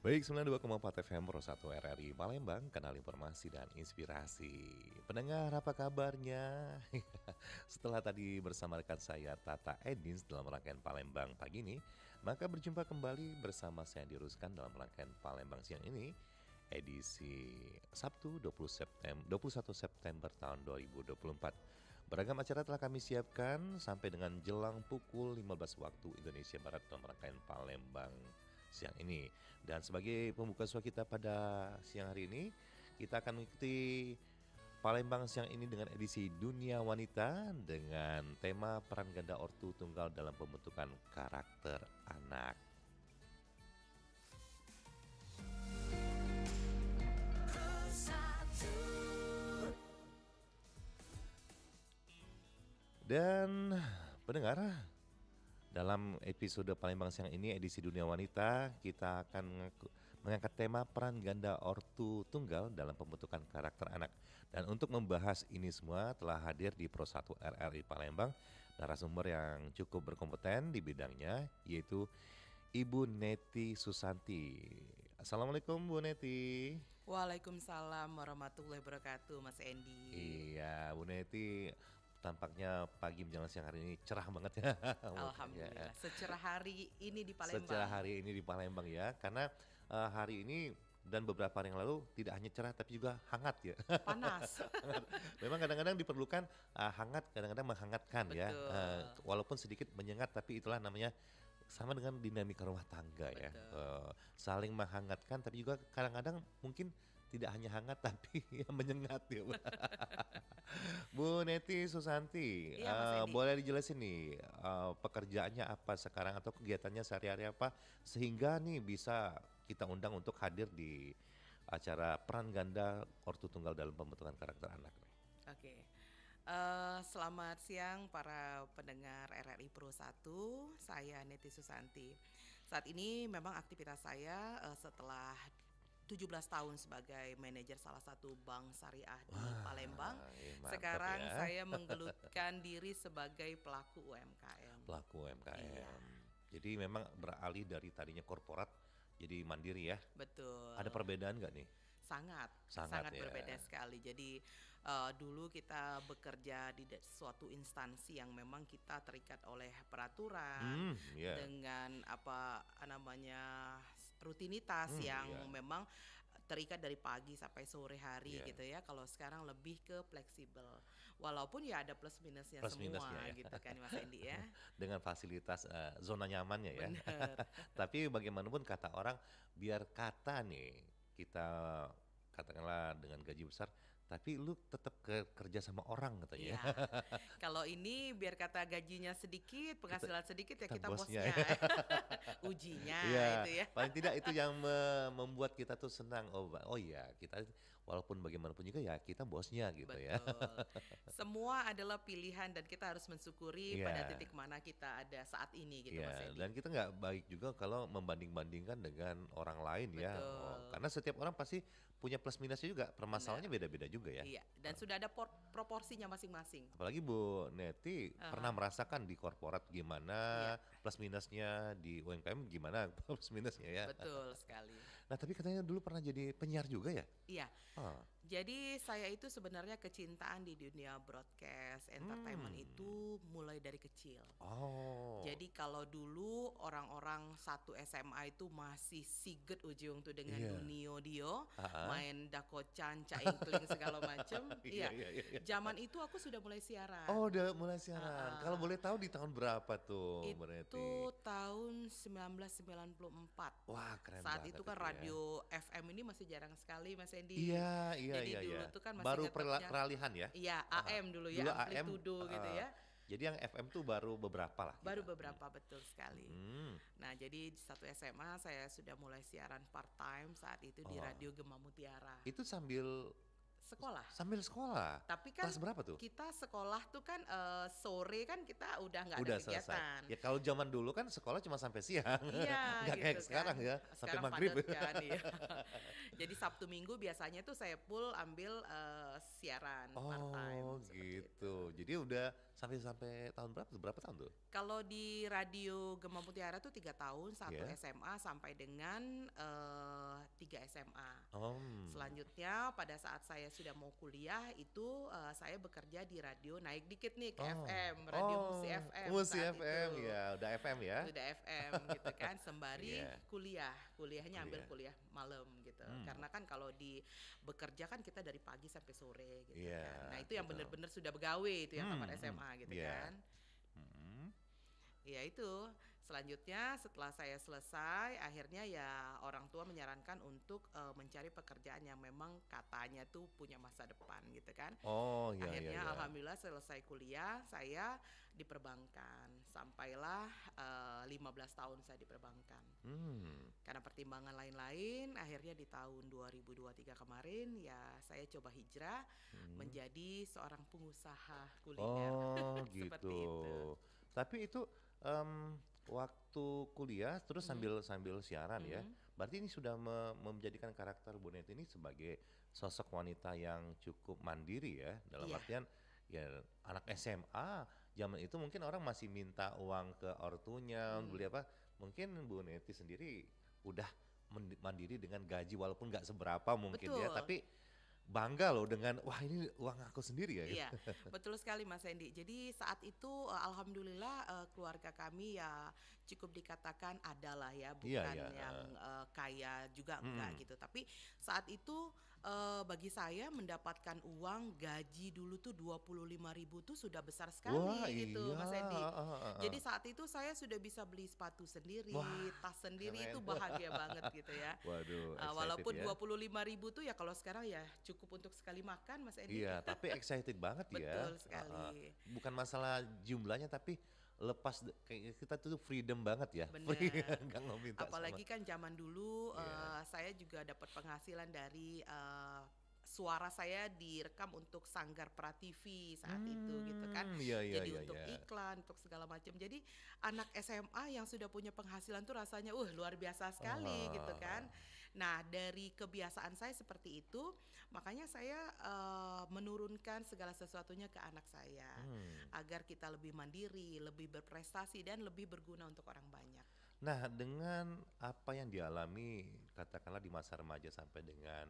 Baik, 92,4 FM Pro 1 RRI Palembang, kanal informasi dan inspirasi. Pendengar, apa kabarnya? Setelah tadi bersama rekan saya Tata Edins dalam rangkaian Palembang pagi ini, maka berjumpa kembali bersama saya Diruskan dalam rangkaian Palembang siang ini, edisi Sabtu 21 September tahun 2024. Beragam acara telah kami siapkan sampai dengan jelang pukul 15 waktu Indonesia Barat dalam rangkaian Palembang siang ini. Dan sebagai pembuka suara kita pada siang hari ini, kita akan mengikuti Palembang siang ini dengan edisi Dunia Wanita dengan tema peran ganda ortu tunggal dalam pembentukan karakter anak. Dan pendengar, dalam episode Palembang siang ini edisi Dunia Wanita, kita akan mengangkat tema peran ganda ortu tunggal dalam pembentukan karakter anak. Dan untuk membahas ini semua telah hadir di Pro 1 RRI Palembang narasumber yang cukup berkompeten di bidangnya, yaitu Ibu Neti Susanti. Assalamualaikum Bu Neti. Waalaikumsalam warahmatullahi wabarakatuh, Mas Endi. Iya, Bu Neti tampaknya pagi menjelang siang hari ini cerah banget ya. Alhamdulillah, secerah hari ini di Palembang. Secerah hari ini di Palembang ya, karena hari ini dan beberapa hari yang lalu tidak hanya cerah tapi juga hangat ya. Panas. Hangat. Memang kadang-kadang diperlukan hangat, kadang-kadang menghangatkan ya. Betul. Walaupun sedikit menyengat tapi itulah namanya sama dengan dinamika rumah tangga ya. Saling menghangatkan tapi juga kadang-kadang mungkin tidak hanya hangat tapi menyengat ya. Bu Neti Susanti, Iya, Mas Endi. boleh dijelasin nih pekerjaannya apa sekarang atau kegiatannya sehari-hari apa sehingga nih bisa kita undang untuk hadir di acara peran ganda ortu tunggal dalam pembentukan karakter anak nih. Oke. Selamat siang para pendengar RRI Pro 1, saya Neti Susanti. Saat ini memang aktivitas saya setelah 17 tahun sebagai manajer salah satu bank syariah di Palembang. Mantap Sekarang ya. saya menggelutkan diri sebagai pelaku UMKM. Pelaku UMKM. Iya, Jadi memang beralih dari tadinya korporat jadi mandiri ya. betul. Ada perbedaan nggak nih? Sangat, Sangat sangat ya. berbeda sekali. Jadi dulu kita bekerja di suatu instansi yang memang kita terikat oleh peraturan Iya. dengan apa namanya rutinitas yang Iya. memang terikat dari pagi sampai sore hari Iya. gitu ya. Kalau sekarang lebih ke fleksibel. Walaupun ya ada plus minusnya Plus semua minusnya ya. gitu kan Mas Endi ya. Dengan fasilitas zona nyamannya ya. Bener. Tapi bagaimanapun kata orang, biar kata nih kita katakanlah dengan gaji besar, tapi lu tetap kerja sama orang katanya. Iya. Kalau ini biar kata gajinya sedikit, penghasilan sedikit ya kita kita bosnya bosnya. ya. Ujinya Iya, itu ya. paling tidak itu yang membuat kita tuh senang. Oh iya, kita walaupun bagaimanapun juga ya kita bosnya gitu ya. Betul. Semua adalah pilihan dan kita harus mensyukuri pada Iya. titik mana kita ada saat ini gitu Mas Iya, Endi. dan kita nggak baik juga kalau membanding-bandingkan dengan orang lain ya. Betul. Karena setiap orang pasti punya plus minusnya juga. Permasalahannya beda-beda juga ya. Iya, dan sudah ada proporsinya masing-masing. Apalagi Bu Neti pernah merasakan di korporat gimana Iya. plus minusnya, di UMKM gimana plus minusnya ya. Betul sekali. Nah tapi katanya dulu pernah jadi penyiar juga ya? Iya. Ah. Jadi saya itu sebenarnya kecintaan di dunia broadcast entertainment itu mulai dari kecil. Oh. Jadi kalau dulu orang-orang satu SMA itu masih siget ujung tuh dengan Iya. Dunio Dio, Ha-ha. main Dakocan, Caingkling segala macem. Iya, Iya. iya. Zaman itu aku sudah mulai siaran. Oh udah mulai siaran. Kalau boleh tahu di tahun berapa tuh Bu Neti? Itu tahun 1994. Wah keren Saat banget itu kan ya. radio FM ini masih jarang sekali Mas Endi. Iya, iya, Jadi iya, dulu iya. tuh kan masih Baru ngetopnya peralihan ya? Iya, Aha. AM dulu Dulu ya, AM, amplitudo gitu ya. Jadi yang FM tuh baru beberapa lah. Baru kita. beberapa betul sekali. Nah, jadi di satu SMA saya sudah mulai siaran part time saat itu di Oh. Radio Gema Mutiara. Itu sambil sekolah. Sambil sekolah? Tapi kan Kelas berapa tuh? kita sekolah tuh kan, sore kan kita udah nggak ada Udah selesai. kegiatan. Ya kalau zaman dulu kan sekolah cuma sampai siang, Iya nggak kayak gitu kan, sekarang ya, sampai sekarang maghrib. padat kan, iya. Jadi Sabtu Minggu biasanya tuh saya full ambil, siaran part-time, Oh seperti itu. gitu. Jadi udah sampai sampai tahun berapa tuh? Berapa tahun tuh? Kalau di Radio Gema Mutiara tuh 3 tahun, satu Ya. SMA sampai dengan, 3 SMA. Om. Selanjutnya pada saat saya sudah mau kuliah itu, saya bekerja di radio, naik dikit nih ke Oh. FM, Radio Musi Oh, FM Musi saat FM itu. ya, udah FM ya? Udah FM gitu kan, sembari Iya, kuliahnya ambil kuliah. kuliah malam gitu. Hmm. Karena kan kalau di bekerja kan kita dari pagi sampai sore gitu Iya, kan. Nah, itu yang betul. bener-bener sudah begawe itu yang tamat Hmm. SMA gitu Iya. kan. Hmm. Ya itu, selanjutnya setelah saya selesai, akhirnya ya orang tua menyarankan untuk, mencari pekerjaan yang memang katanya tuh punya masa depan gitu kan. Oh, iya iya Akhirnya iya. alhamdulillah selesai kuliah, saya di perbankan. Sampailah, 15 tahun saya di perbankan. Hmm. Karena pertimbangan lain-lain, akhirnya di tahun 2023 kemarin ya saya coba hijrah Hmm. menjadi seorang pengusaha kuliner. Oh Seperti gitu. itu. Tapi itu waktu kuliah terus Mhm, sambil sambil siaran ya. mhm. Berarti ini sudah menjadikan karakter Bu Neti ini sebagai sosok wanita yang cukup mandiri ya. Dalam Iya, artian ya anak SMA zaman itu mungkin orang masih minta uang ke ortunya mhm. beli apa. Mungkin Bu Neti sendiri udah mandiri dengan gaji walaupun nggak seberapa mungkin ya. Betul. Tapi bangga loh dengan wah ini uang aku sendiri ya. Iya, betul sekali Mas Hendy. Jadi saat itu, alhamdulillah, keluarga kami ya cukup dikatakan adalah ya, Iya bukan iya. yang, kaya juga enggak Hmm. gitu. Tapi saat itu, bagi saya mendapatkan uang gaji dulu tuh 25.000 tuh sudah besar Wah sekali gitu iya, Mas Hendy. heeh Jadi heeh. saat itu saya sudah bisa beli sepatu sendiri, Wah tas sendiri, itu keren. bahagia banget gitu ya. Waduh excited Walaupun ya. 25.000 tuh ya kalau sekarang ya cukup untuk sekali makan Mas Hendy. Iya tapi excited banget ya, Betul heeh. sekali, Bukan masalah jumlahnya tapi lepas kayak kita tuh freedom banget ya, free bener. nggak minta sama Apalagi kan zaman dulu, iya. saya juga dapat penghasilan dari, suara saya direkam untuk Sanggar Prativi saat itu gitu kan. Iya iya Jadi iya untuk iya. iklan, untuk segala macam. Jadi anak SMA yang sudah punya penghasilan tuh rasanya, luar biasa sekali gitu Oh, kan. Nah dari kebiasaan saya seperti itu, makanya saya, menurunkan segala sesuatunya ke anak saya. mmm. Agar kita lebih mandiri, lebih berprestasi dan lebih berguna untuk orang banyak. Nah dengan apa yang dialami katakanlah di masa remaja sampai dengan,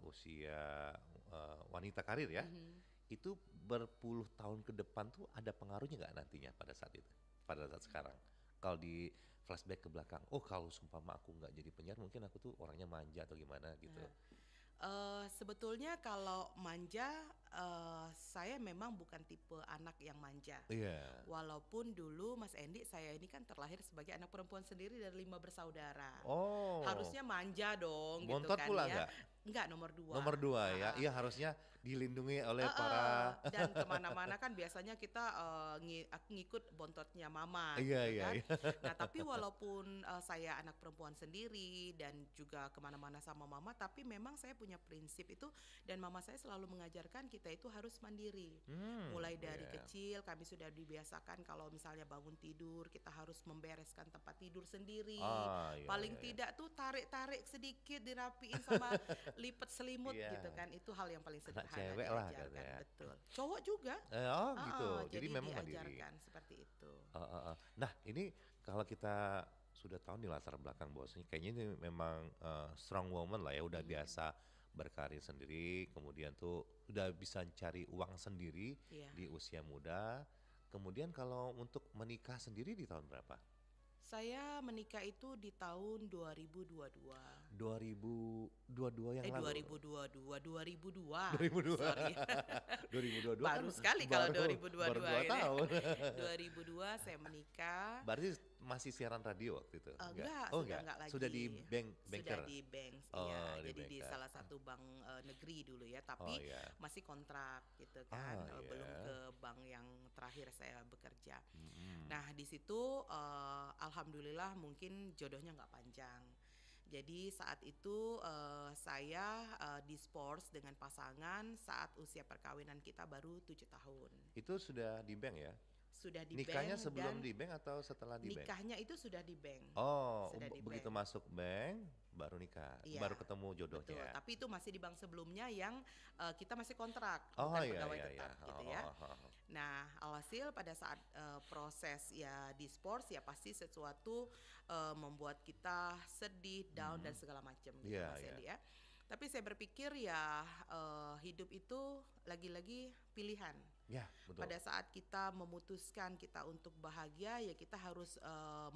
usia, wanita karir ya, Mhm. itu berpuluh tahun ke depan tuh ada pengaruhnya nggak nantinya pada saat itu? Pada saat sekarang? Kalau di flashback ke belakang, oh kalau seumpama aku nggak jadi penyiar mungkin aku tuh orangnya manja atau gimana gitu. Nah, sebetulnya kalau manja, saya memang bukan tipe anak yang manja. Iya. Walaupun dulu Mas Endi, saya ini kan terlahir sebagai anak perempuan sendiri dari 5 bersaudara. Oh, Harusnya manja dong gitu bontot kan pula ya. nggak? Enggak, nomor 2. Nomor 2 ya? Iya harusnya dilindungi oleh para Dan kemana-mana kan biasanya kita, ngikut bontotnya mama iya gitu iya kan. iya. Nah tapi walaupun, saya anak perempuan sendiri dan juga kemana-mana sama mama, tapi memang saya punya prinsip itu dan mama saya selalu mengajarkan kita itu harus mandiri. Mulai dari Iya. kecil kami sudah dibiasakan kalau misalnya bangun tidur kita harus membereskan tempat tidur sendiri. Ah, iya Paling iya iya. tidak tuh tarik-tarik sedikit dirapiin sama lipat selimut gitu Iya, kan. Itu hal yang paling anak sederhana cewek lah diajarkan, katanya. betul. Cowok juga. Oh gitu, Heeh, jadi jadi memang mandiri. diajarkan seperti itu. Heeh. Nah ini kalau kita sudah tahu nih latar belakang bosnya, kayaknya ini memang, strong woman lah ya, udah Mhm, biasa berkarir sendiri, kemudian tuh udah bisa cari uang sendiri iya. di usia muda. Kemudian kalau untuk menikah sendiri di tahun berapa? Saya menikah itu di tahun 2022. 2022 yang Eh, lalu? 2022, 2002, 2002. sorry. 2022 kan Baru sekali kalau baru 2022 2 gitu ya. tahun. 2002 saya menikah. Berarti masih siaran radio waktu itu? Enggak, Oh sudah enggak? enggak lagi. Sudah di Sudah banker? di bank, iya. Oh di Jadi di banker. salah satu bank, negeri dulu ya, Oh tapi iya. masih kontrak gitu kan, Ah belum iya. ke bank yang terakhir saya bekerja. Mhm. Nah, di situ, alhamdulillah mungkin jodohnya nggak panjang. Jadi saat itu, saya, dispors dengan pasangan saat usia perkawinan kita baru 7 tahun. Itu sudah di bank ya? Sudah di Nikahnya bank sebelum dan di bank atau setelah di bank? nikahnya itu sudah di bank, Oh, sudah di begitu bank. masuk bank baru nikah, Iya, baru ketemu betul. jodohnya. Tapi itu masih di bank sebelumnya yang, kita masih kontrak, Oh, bukan iya pegawai iya iya. tetap gitu Oh, ya. oh, oh, oh. Nah, alhasil pada saat, proses ya dispors ya pasti sesuatu, membuat kita sedih, down dan Mhm. segala macam gitu Iya Mas iya. Hendy ya. Tapi saya berpikir ya, hidup itu lagi-lagi pilihan. Ya, betul. Pada saat kita memutuskan kita untuk bahagia, ya kita harus,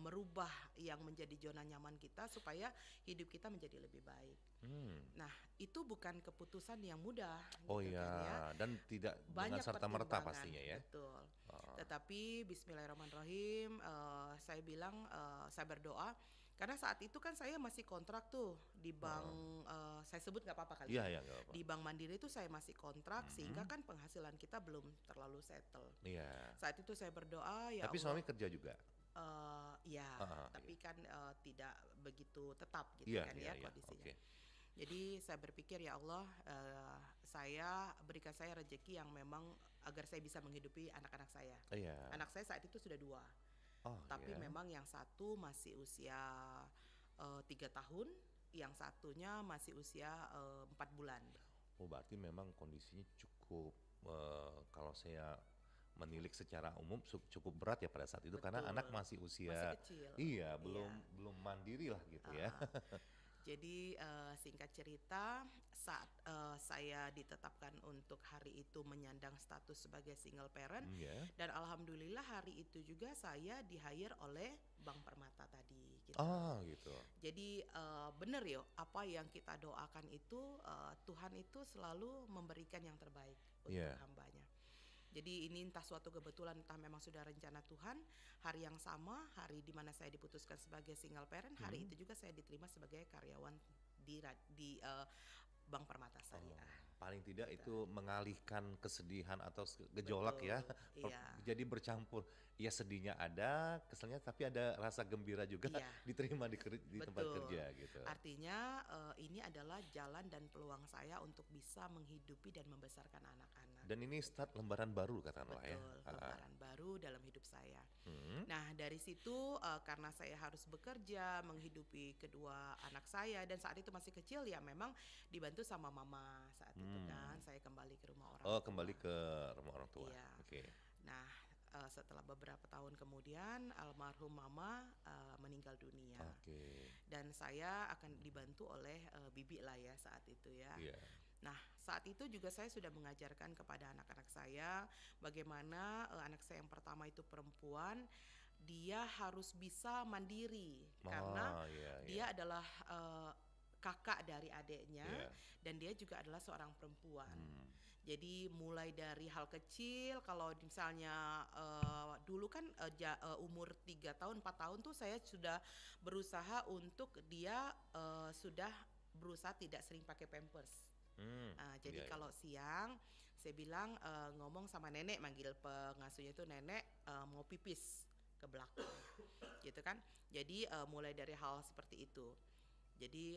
merubah yang menjadi zona nyaman kita supaya hidup kita menjadi lebih baik. Hmm. Nah, itu bukan keputusan yang mudah Oh gitu iya, kan ya. dan tidak dengan Banyak serta-merta pertimbangan, pastinya ya? betul. Oh, Tetapi bismillahirrahmanirrahim, saya bilang, saya berdoa karena saat itu kan saya masih kontrak tuh di bank, heeh. saya sebut nggak apa-apa kali Iya ya. iya, nggak apa-apa. Di Bank Mandiri itu saya masih kontrak sehingga Mhm. kan penghasilan kita belum terlalu settle. Iya. Saat itu saya berdoa, "Ya Tapi Allah," suami kerja juga? ya, Heeh, iya. tapi kan, tidak begitu tetap gitu Iya kan iya ya iya, kondisinya. oke. Jadi saya berpikir, "Ya Allah, berikan saya rezeki yang memang agar saya bisa menghidupi anak-anak saya." Iya. Anak saya saat itu sudah 2, Oh tapi iya? memang yang satu masih usia, 3 tahun, yang satunya masih usia, 4 bulan. Oh berarti memang kondisinya cukup, kalau saya menilik secara umum cukup berat ya pada saat itu karena anak Betul, masih masih usia kecil, iya, iya, belum belum mandiri lah gitu ya. heeh. Jadi, singkat cerita, saat, saya ditetapkan untuk hari itu menyandang status sebagai single parent Mmm, ya. dan alhamdulillah hari itu juga saya di-hire oleh Bank Permata tadi, gitu. Oh gitu. Jadi, bener yo, apa yang kita doakan itu, Tuhan itu selalu memberikan yang terbaik untuk Iya. hambanya. Jadi ini entah suatu kebetulan, entah memang sudah rencana Tuhan, hari yang sama, hari di mana saya diputuskan sebagai single parent, hari Mhm. itu juga saya diterima sebagai karyawan di Bank Permata Oh, Syariah, paling tidak gitu. itu mengalihkan kesedihan atau gejolak ya, Betul, iya, jadi bercampur. Ya sedihnya ada, keselnya tapi ada rasa gembira juga iya. diterima di tempat Betul. kerja gitu. Artinya, ini adalah jalan dan peluang saya untuk bisa menghidupi dan membesarkan anak-anak, Dan ini gitu. start lembaran baru katakanlah ya. Betul, Heeh. lembaran baru dalam hidup saya. Mhm. Nah, dari situ, karena saya harus bekerja, menghidupi kedua anak saya dan saat itu masih kecil ya memang dibantu sama mama saat itu kan, Mmm. saya kembali ke rumah orang Oh tua. kembali ke rumah orang tua, Iya. oke. Nah, setelah beberapa tahun kemudian almarhum mama, meninggal dunia Oke, dan saya akan dibantu oleh, bibi lah ya saat itu ya. iya. Nah, saat itu juga saya sudah mengajarkan kepada anak-anak saya bagaimana, anak saya yang pertama itu perempuan, dia harus bisa mandiri karena Oh, iya iya, dia adalah, kakak dari adiknya iya. dan dia juga adalah seorang perempuan. Mmm, Jadi mulai dari hal kecil kalau misalnya, dulu kan, umur 3 tahun, 4 tahun tuh saya sudah berusaha untuk dia, sudah berusaha tidak sering pakai pampers. mmm, Jadi iya iya. kalau siang saya bilang, ngomong sama nenek, manggil pengasuhnya itu nenek, mau pipis ke belakang, gitu kan. Jadi, mulai dari hal seperti itu. Jadi,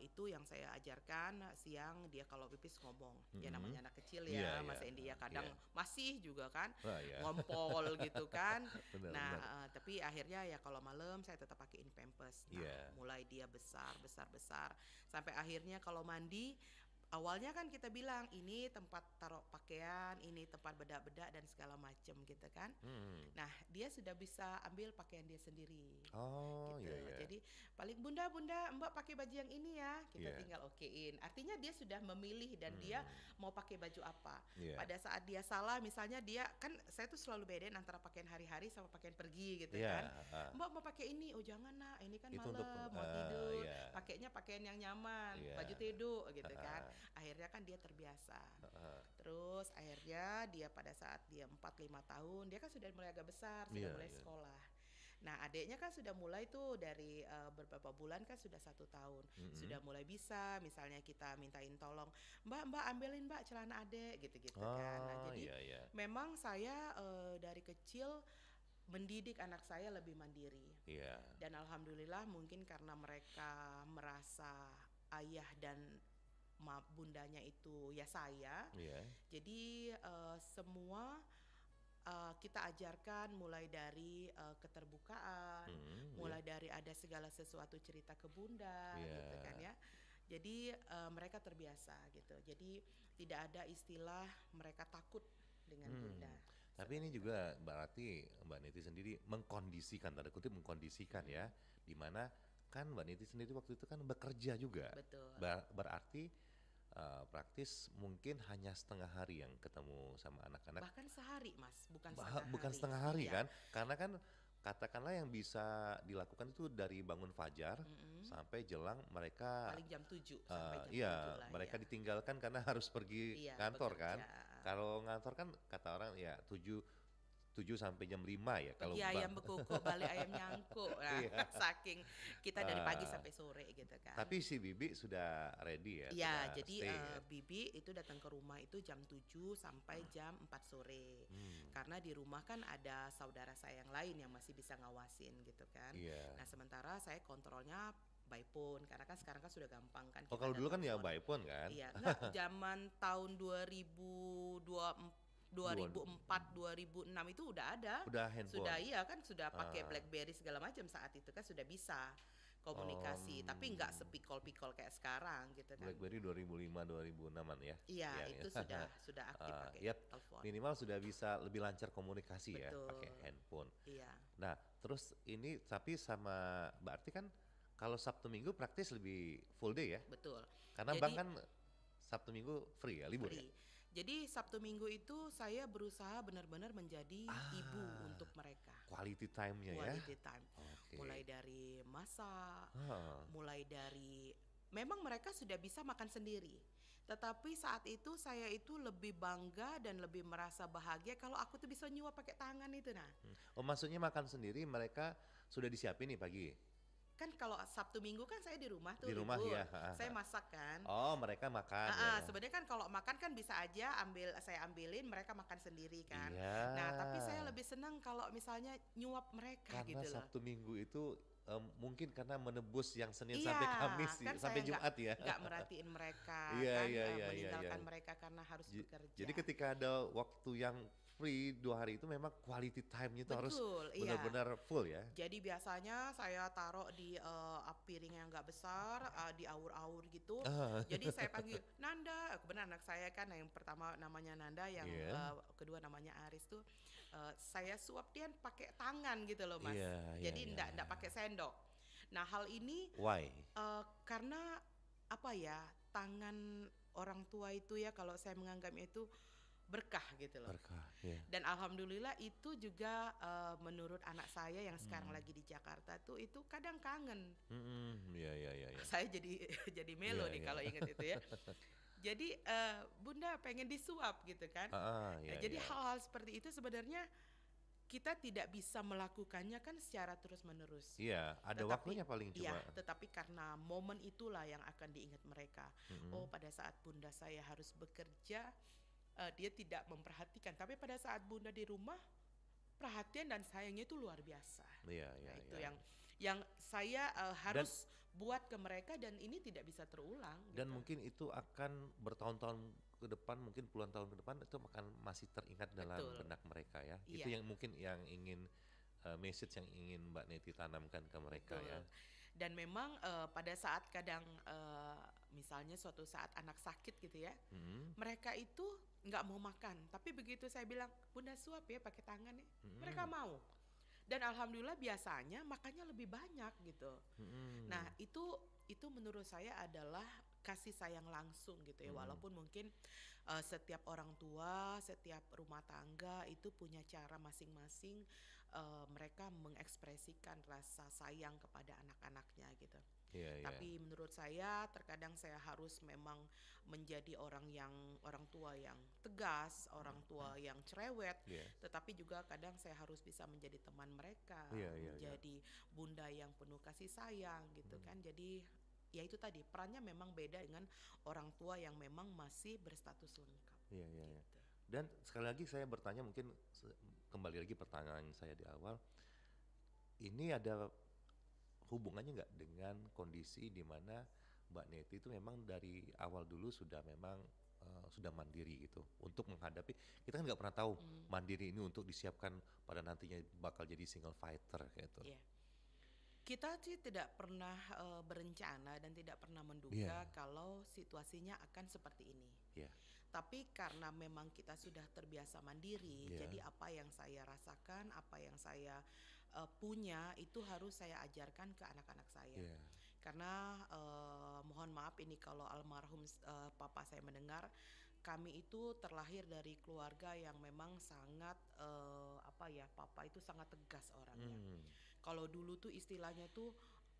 itu yang saya ajarkan siang dia kalau pipis ngomong. Ya Mhm. namanya anak kecil Iya ya iya, Mas Endy ya, kadang iya. masih juga kan Wah, iya. ngompol gitu kan. Benar Nah, benar. tapi akhirnya ya kalau malam saya tetap pakein pampers. Nah, Iya. mulai dia besar besar besar sampai akhirnya kalau mandi awalnya kan kita bilang ini tempat taruh pakaian, ini tempat bedak-bedak dan segala macam gitu kan. Mhm. Nah, dia sudah bisa ambil pakaian dia sendiri Oh, gitu. iya iya. Jadi paling bunda bunda Mbak pakai baju yang ini ya, kita Iya. tinggal okein. Artinya dia sudah memilih dan dia Mmm, mau pakai baju apa. iya. Pada saat dia salah misalnya dia kan saya tuh selalu bedain antara pakaian hari-hari sama pakaian pergi gitu Iya, kan. heeh. Mbak mau pakai ini, oh jangan nak, ini kan Itu untuk malam mau tidur, iya, pakainya pakaian yang nyaman, iya. baju tidur gitu kan. Heeh, Akhirnya kan dia terbiasa. heeh. Terus akhirnya dia pada saat dia 4 5 tahun, dia kan sudah mulai agak besar, sudah Iya mulai iya. sekolah. Nah, adiknya kan sudah mulai tuh dari, beberapa bulan kan sudah 1 tahun, Mhm. sudah mulai bisa misalnya kita mintain tolong, "Mbak Mbak ambilin Mbak celana adek," gitu-gitu kan. Nah, Oh, jadi iya iya. memang saya, dari kecil mendidik anak saya lebih mandiri. Iya. Dan alhamdulillah mungkin karena mereka merasa ayah dan bundanya itu ya saya, Iya. jadi semua kita ajarkan mulai dari keterbukaan, Iya. mulai dari ada segala sesuatu cerita ke bunda gitu kan Iya. ya. Jadi mereka terbiasa gitu. Jadi tidak ada istilah mereka takut dengan bunda Hmm. Tapi ini seperti itu. juga berarti Mbak Niti sendiri mengkondisikan, tanda kutip mengkondisikan ya, Mm-mm. dimana kan Mbak Niti sendiri waktu itu kan bekerja juga. Betul. Berarti praktis mungkin hanya setengah hari yang ketemu sama anak-anak. Bahkan sehari Mas, bukan setengah Bukan hari. setengah hari Iya. kan? Karena kan katakanlah yang bisa dilakukan itu dari bangun fajar Mm-mm. sampai jelang mereka, Paling jam 7 sampai jam 7 iya, lah mereka ya. ditinggalkan karena harus pergi Iya, kantor kan. bekerja. Kalau ngantor kan kata orang ya 7 7 sampai jam 5 ya kalau Pergi ayam bekokok, balik ayam nyangkuk. Nah, iya. saking kita dari pagi Eh, sampai sore gitu kan. tapi si Bibi sudah ready ya, Iya, sudah jadi stay ya. Bibi itu datang ke rumah itu jam 7 sampai jam 4 sore. Hmm, Karena di rumah kan ada saudara saya yang lain yang masih bisa ngawasin gitu kan. iya. Nah, sementara saya kontrolnya by phone karena kan sekarang kan sudah gampang kan Oh kita kalau ada dulu kan ya telepon. by phone kan? Iya, enggak zaman tahun Dua, 2004, 2006 itu udah ada. udah handphone. Sudah iya kan sudah pakai Ah, BlackBerry segala macam saat itu kan sudah bisa komunikasi, tapi nggak um, sepikol-pikol kayak sekarang gitu kan. BlackBerry 2005 2006-an ya. Iya, Iya, itu ya. sudah aktif pakai Ya telepon. minimal sudah bisa lebih lancar komunikasi ya pakai Betul. handphone. Iya, Nah, terus ini tapi sama berarti kan kalau Sabtu Minggu praktis lebih full day ya? betul. Karena Bang Jadi kan Sabtu Minggu free ya, libur ya? free. Jadi Sabtu Minggu itu saya berusaha benar-benar menjadi ibu Ah, untuk mereka. quality time-nya ya. Quality time. Mulai Oke. dari masak, Ah, mulai dari memang mereka sudah bisa makan sendiri. Tetapi saat itu saya itu lebih bangga dan lebih merasa bahagia kalau aku tuh bisa nyuap pakai tangan itu nah. Oh maksudnya makan sendiri mereka sudah disiapin nih pagi Kan kalau Sabtu Minggu kan saya di rumah tuh di rumah libur. ya? Saya masak kan. Oh mereka makan ya ya. Sebenarnya kan kalau makan kan bisa aja saya ambilin mereka makan sendiri kan. Iya. Nah, tapi saya lebih senang kalau misalnya nyuap mereka Karena gitu loh. Sabtu Minggu itu mungkin karena menebus yang Senin Iya, sampai Kamis sih, kan saya sampai Jumat ya. nggak merhatiin mereka Iya kan, iya iya iya iya. meninggalkan mereka karena harus Jadi bekerja. ketika ada waktu yang free 2 hari itu memang quality time-nya itu harus Betul, iya. benar-benar full ya. Jadi biasanya saya taruh di piring yang nggak besar, di aur-aur gitu. Ah, Jadi saya panggil Nanda, kebetulan anak saya kan yang pertama namanya Nanda, yang iya kedua namanya Aris tuh. Saya suap dia pakai tangan gitu loh Mas. iya iya Jadi iya. ndak pakai sendok. Nah hal ini Why? karena apa ya, tangan orang tua itu ya kalau saya menganggapnya itu berkah gitu loh. Berkah ya. Dan alhamdulillah itu juga menurut anak saya yang sekarang Hmm. lagi di Jakarta tuh itu kadang kangen. Iya iya iya iya. Saya jadi jadi Iya melo nih iya. kalau ingat itu ya. Jadi Bunda pengen disuap gitu kan. Iya Jadi iya. hal-hal seperti itu sebenarnya kita tidak bisa melakukannya kan secara terus-menerus. Iya, ada Tetapi waktunya paling ya, cuma. tetapi karena momen itulah yang akan diingat mereka. Mm-mm. Oh, pada saat Bunda saya harus bekerja, dia tidak memperhatikan. Tapi pada saat Bunda di rumah, perhatian dan sayangnya itu luar biasa. Iya Nah, iya itu iya. yang saya Dan harus buat ke mereka dan ini tidak bisa terulang dan gitu. mungkin itu akan bertahun-tahun ke depan, mungkin puluhan tahun ke depan itu akan masih teringat dalam Betul. benak mereka ya. Itu Iya, yang mungkin yang ingin message yang ingin Mbak Neti tanamkan ke mereka betul. ya. Dan memang pada saat kadang misalnya suatu saat anak sakit gitu ya, Mm-mm. mereka itu nggak mau makan. Tapi begitu saya bilang, Bunda suap ya pakai tangan ya, mereka Mm-mm. mau. Dan alhamdulillah biasanya makannya lebih banyak gitu. Nah, Mm-mm. itu menurut saya adalah kasih sayang langsung gitu ya. Mm-mm. Walaupun mungkin setiap orang tua, setiap rumah tangga itu punya cara masing-masing mereka mengekspresikan rasa sayang kepada anak-anaknya gitu. Iya iya. Tapi menurut saya terkadang saya harus memang menjadi orang tua yang tegas, orang tua yang cerewet, Iya. tetapi juga kadang saya harus bisa menjadi teman mereka, Iya iya iya. menjadi bunda yang penuh kasih sayang gitu Mm. kan. Jadi ya itu tadi perannya memang beda dengan orang tua yang memang masih berstatus lengkap Iya iya iya. gitu. Dan sekali lagi saya bertanya mungkin kembali lagi pertanyaan saya di awal, ini ada hubungannya nggak dengan kondisi di mana Mbak Neti itu memang dari awal dulu sudah memang sudah mandiri gitu untuk menghadapi, kita kan nggak pernah tahu Mhm, mandiri ini untuk disiapkan pada nantinya bakal jadi single fighter gitu. iya. Kita sih tidak pernah, berencana dan tidak pernah Iya, menduga kalau situasinya akan seperti ini. iya, Tapi karena memang kita sudah terbiasa mandiri, iya, jadi apa yang saya rasakan, apa yang saya, punya, itu harus saya ajarkan ke anak-anak saya. iya. Karena, mohon maaf ini kalau almarhum papa saya mendengar, kami itu terlahir dari keluarga yang memang sangat, apa ya, papa itu sangat tegas orangnya. Hmm. Kalau dulu tuh istilahnya tuh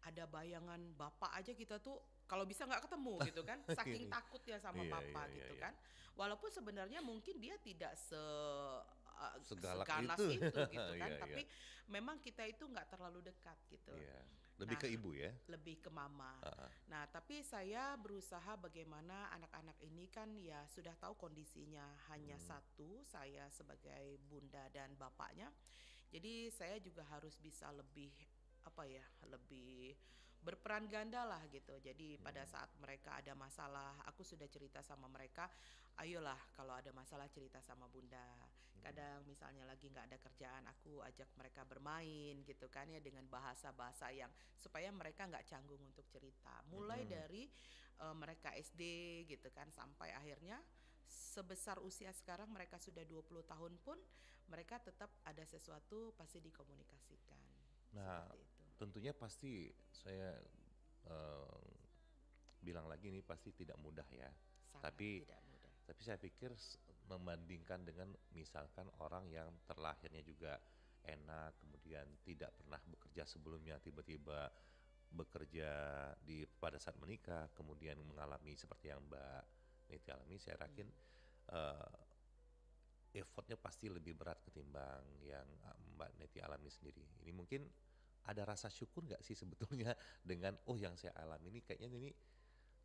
ada bayangan bapak aja kita tuh kalau bisa nggak ketemu gitu kan, saking takutnya sama Iya, iya, papa iya, gitu iya. kan. Walaupun sebenarnya mungkin dia tidak Segalak seganas itu. itu gitu kan, Iya, iya, tapi memang kita itu nggak terlalu dekat gitu. iya. Lebih Nah, ke ibu ya? lebih ke mama. Heeh. Nah, tapi saya berusaha bagaimana anak-anak ini kan ya sudah tahu kondisinya hanya Hmm. satu, saya sebagai bunda dan bapaknya. Jadi saya juga harus bisa lebih apa ya, lebih berperan ganda lah gitu. Jadi pada Hmm. saat mereka ada masalah, aku sudah cerita sama mereka, ayolah kalau ada masalah cerita sama bunda. Hmm. Kadang misalnya lagi nggak ada kerjaan, aku ajak mereka bermain gitu kan ya dengan bahasa-bahasa yang supaya mereka nggak canggung untuk cerita. Mulai Hmm. dari mereka SD gitu kan sampai akhirnya sebesar usia sekarang mereka sudah 20 tahun pun mereka tetap ada sesuatu pasti dikomunikasikan. Nah, Seperti itu. tentunya pasti saya eh, bilang lagi ini pasti tidak mudah ya. Sangat Tapi tidak mudah. saya pikir membandingkan dengan misalkan orang yang terlahirnya juga enak, kemudian tidak pernah bekerja sebelumnya, tiba-tiba bekerja pada saat menikah, kemudian mengalami seperti yang Mbak Niti alami, saya yakin Hmm. eh, effortnya pasti lebih berat ketimbang yang Mbak Neti alami sendiri. Ini mungkin ada rasa syukur nggak sih sebetulnya dengan oh yang saya alami ini kayaknya ini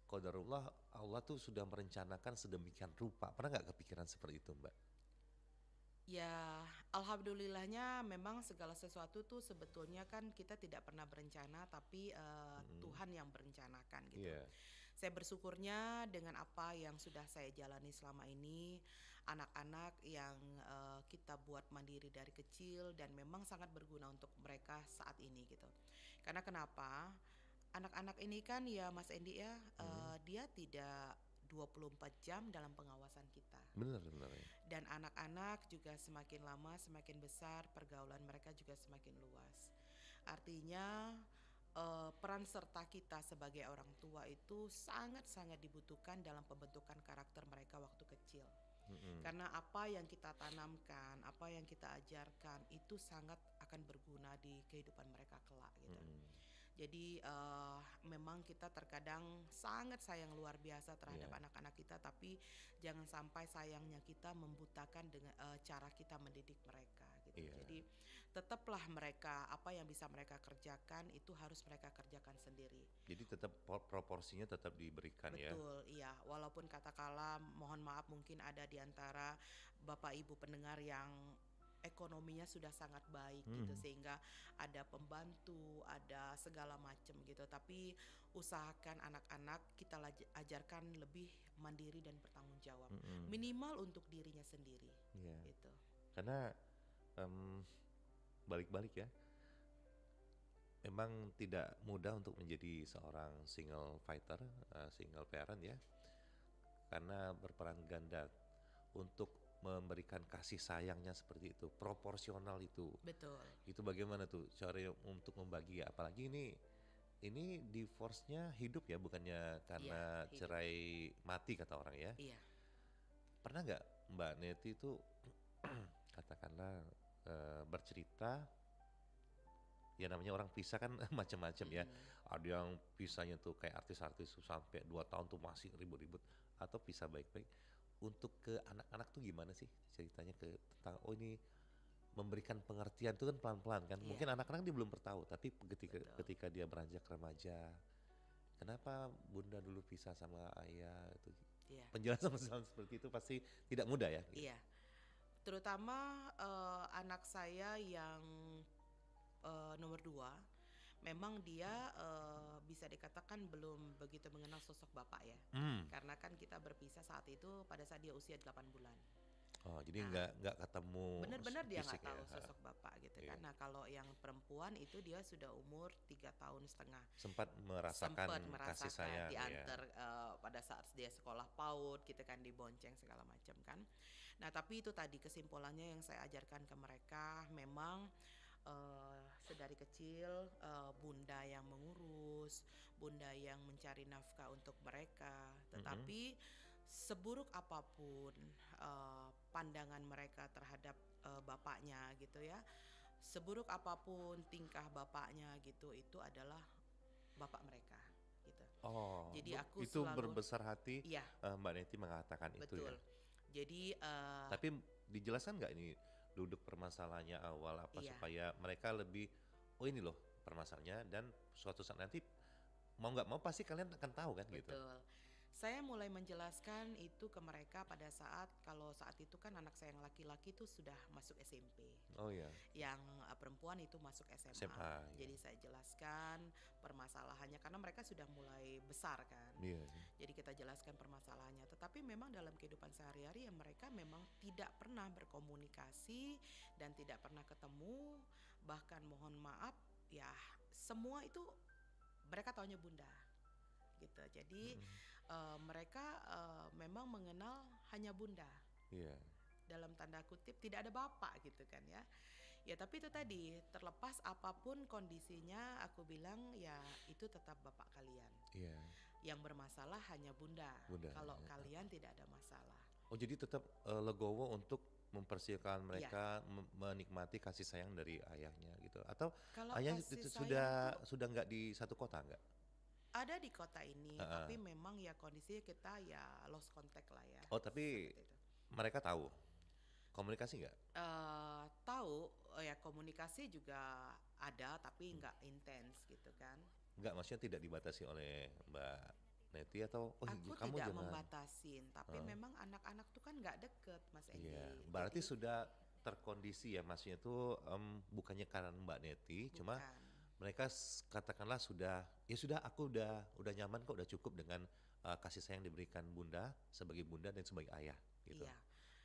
qadarullah Allah tuh sudah merencanakan sedemikian rupa. Pernah nggak kepikiran seperti itu Mbak? Ya, alhamdulillahnya memang segala sesuatu tuh sebetulnya kan kita tidak pernah berencana, tapi Mm-mm. Tuhan yang berencanakan gitu. Iya. Saya bersyukurnya dengan apa yang sudah saya jalani selama ini, anak-anak yang kita buat mandiri dari kecil dan memang sangat berguna untuk mereka saat ini gitu. Karena kenapa? Anak-anak ini kan ya Mas Endi ya, Mm. dia tidak 24 jam dalam pengawasan kita. Bener bener ya. Dan anak-anak juga semakin lama semakin besar, pergaulan mereka juga semakin luas. Artinya peran serta kita sebagai orang tua itu sangat-sangat dibutuhkan dalam pembentukan karakter mereka waktu kecil. Mm-mm. Karena apa yang kita tanamkan, apa yang kita ajarkan itu sangat akan berguna di kehidupan mereka kelak gitu. Mm-mm. Jadi memang kita terkadang sangat sayang luar biasa terhadap Iya. anak-anak kita, tapi jangan sampai sayangnya kita membutakan dengan cara kita mendidik mereka gitu. Iya. Jadi tetaplah mereka apa yang bisa mereka kerjakan itu harus mereka kerjakan sendiri. Jadi tetap proporsinya tetap diberikan ya. Betul, iya. Walaupun katakanlah mohon maaf mungkin ada di antara Bapak Ibu pendengar yang ekonominya sudah sangat baik gitu Hmm. sehingga ada pembantu, ada segala macam gitu. Tapi usahakan anak-anak kita ajarkan lebih mandiri dan bertanggung jawab. Mm-mm. Minimal untuk dirinya sendiri Iya. gitu. Karena em, balik-balik ya, memang tidak mudah untuk menjadi seorang single fighter, single parent ya, karena berperan ganda untuk memberikan kasih sayangnya seperti itu, proporsional itu. Betul. Itu bagaimana tuh cara untuk membagi? Apalagi ini divorce-nya hidup ya, bukannya Iya, karena hidup. cerai mati kata orang ya. Iya. Pernah nggak Mbak Neti itu katakanlah bercerita, ya namanya orang pisah kan macam-macam ya. Mm-mm. Ada yang pisahnya tuh kayak artis-artis tuh sampai 2 tahun tuh masih ribut-ribut, atau pisah baik-baik. Untuk ke anak-anak tuh gimana sih ceritanya ke tentang oh ini memberikan pengertian tuh kan pelan-pelan kan. Iya, Mungkin anak-anak dia belum bertahu, tapi ketika betul. ketika dia beranjak remaja, kenapa Bunda dulu pisah sama ayah itu. Iya. Penjelasan seperti itu pasti tidak mudah ya. Gitu. Iya. Terutama anak saya yang nomor 2, memang dia, bisa dikatakan belum begitu mengenal sosok bapak ya. Hmm. Karena kan kita berpisah saat itu pada saat dia usia 8 bulan. Oh, jadi Nah, nggak ketemu benar-benar dia fisik nggak ya? tahu Ha, sosok bapak gitu kan. iya. Nah, kalau yang perempuan itu dia sudah umur 3 tahun setengah. Sempat merasakan Sempat kasih merasakan sayang ya. diantar pada saat dia sekolah PAUD gitu kan, dibonceng segala macam kan. Nah, tapi itu tadi kesimpulannya yang saya ajarkan ke mereka memang sedari kecil bunda yang mengurus, bunda yang mencari nafkah untuk mereka. Mm-mm. Tetapi seburuk apapun pandangan mereka terhadap bapaknya gitu ya, seburuk apapun tingkah bapaknya gitu, itu adalah bapak mereka gitu. Oh, Jadi aku itu selalu, berbesar hati iya, Mbak Neti mengatakan itu ya. betul. Jadi Tapi dijelaskan nggak ini duduk permasalahannya awal apa iya, supaya mereka lebih, oh ini loh permasalahannya, dan suatu saat nanti mau nggak mau pasti kalian akan tahu kan gitu. betul. Saya mulai menjelaskan itu ke mereka pada saat, kalau saat itu kan anak saya yang laki-laki itu sudah masuk SMP, Oh ya, yang perempuan itu masuk SMA. SMA ya. Jadi saya jelaskan permasalahannya karena mereka sudah mulai besar kan. Iya. Jadi kita jelaskan permasalahannya. Tetapi memang dalam kehidupan sehari-hari ya mereka memang tidak pernah berkomunikasi dan tidak pernah ketemu. Bahkan mohon maaf ya, semua itu mereka taunya bunda gitu. Jadi Mm-mm. mereka memang mengenal hanya bunda, Iya. dalam tanda kutip tidak ada bapak gitu kan ya. Ya tapi itu tadi, terlepas apapun kondisinya aku bilang ya itu tetap bapak kalian. Iya. Yang bermasalah hanya bunda. Bunda. Kalau Ya. kalian tidak ada masalah. Oh jadi tetap legowo untuk mempersilahkan Iya. mereka menikmati kasih sayang dari ayahnya gitu, atau Kalau ayah kasih sayang sudah tuh nggak di satu kota nggak? ada di kota ini, Heeh. tapi memang ya kondisinya kita ya lost contact lah ya, Oh tapi seperti itu. mereka tahu komunikasi nggak? Tahu ya komunikasi juga ada, tapi nggak intens gitu kan. Nggak, maksudnya tidak dibatasi oleh Mbak Neti atau oh iya, Aku kamu tidak jangan. membatasin, tapi Heeh. memang anak-anak tuh kan nggak deket, Mas Iya, Endi. berarti Jadi sudah terkondisi ya, maksudnya tuh bukannya karena Mbak Neti, cuma bukan, mereka katakanlah sudah, ya sudah aku udah nyaman kok, udah cukup dengan kasih sayang diberikan bunda sebagai bunda dan sebagai ayah gitu. iya.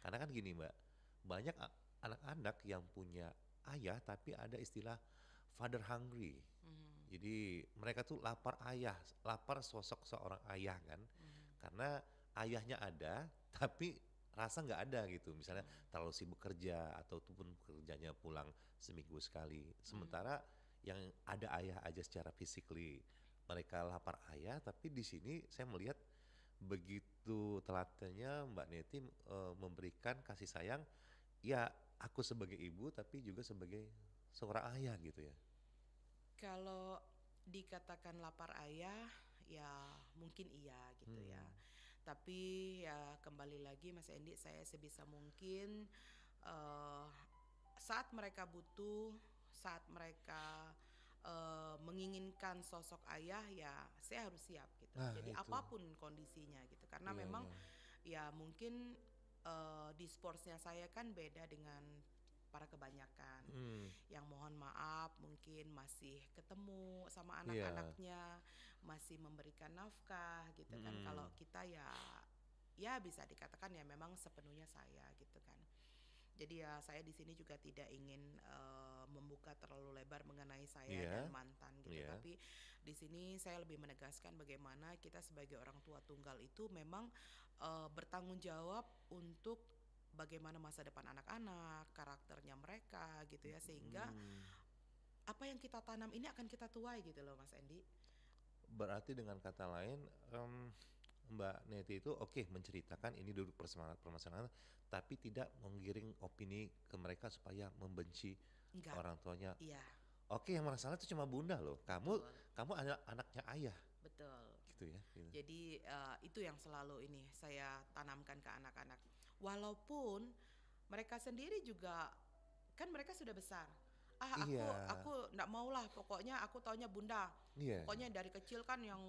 Karena kan gini Mbak, banyak anak-anak yang punya ayah tapi ada istilah father hungry. Mhm, Jadi mereka tuh lapar ayah, lapar sosok seorang ayah kan, mhm, karena ayahnya ada tapi rasa nggak ada gitu. Misalnya mhm, terlalu sibuk kerja ataupun kerjanya pulang seminggu sekali. mhm. Sementara yang ada ayah aja secara physically, mereka lapar ayah, tapi di sini saya melihat begitu telatennya Mbak Neti memberikan kasih sayang. Ya aku sebagai ibu tapi juga sebagai seorang ayah gitu ya. Kalau dikatakan lapar ayah, ya mungkin iya gitu ya. Hmm. Tapi ya kembali lagi Mas Endi, saya sebisa mungkin eh, saat mereka butuh, saat mereka menginginkan sosok ayah, ya saya harus siap gitu. Nah Jadi itu. apapun kondisinya gitu. Karena Iya, memang iya. ya mungkin di sportsnya saya kan beda dengan para kebanyakan, Hmm. yang mohon maaf mungkin masih ketemu sama Iya. anak-anaknya, masih memberikan nafkah gitu kan. Hmm. Kalau kita ya ya bisa dikatakan ya memang sepenuhnya saya gitu kan. Jadi ya saya di sini juga tidak ingin membuka terlalu lebar mengenai saya dan Iya. mantan gitu, Iya. tapi di sini saya lebih menegaskan bagaimana kita sebagai orang tua tunggal itu memang bertanggung jawab untuk bagaimana masa depan anak-anak, karakternya mereka gitu ya, sehingga Hmm. apa yang kita tanam ini akan kita tuai gitu loh Mas Endi. Berarti dengan kata lain, Mbak Neti itu oke menceritakan ini dulu permasalahan, tapi tidak menggiring opini ke mereka supaya membenci Enggak, orang tuanya. iya, Oke, yang masalah itu cuma bunda loh. Kamu betul, kamu anaknya ayah betul. gitu ya. Gitu. Jadi itu yang selalu ini saya tanamkan ke anak-anak. Walaupun mereka sendiri juga kan mereka sudah besar. Ah Iya, aku nggak mau lah, pokoknya aku taunya bunda. iya. Pokoknya dari kecil kan yang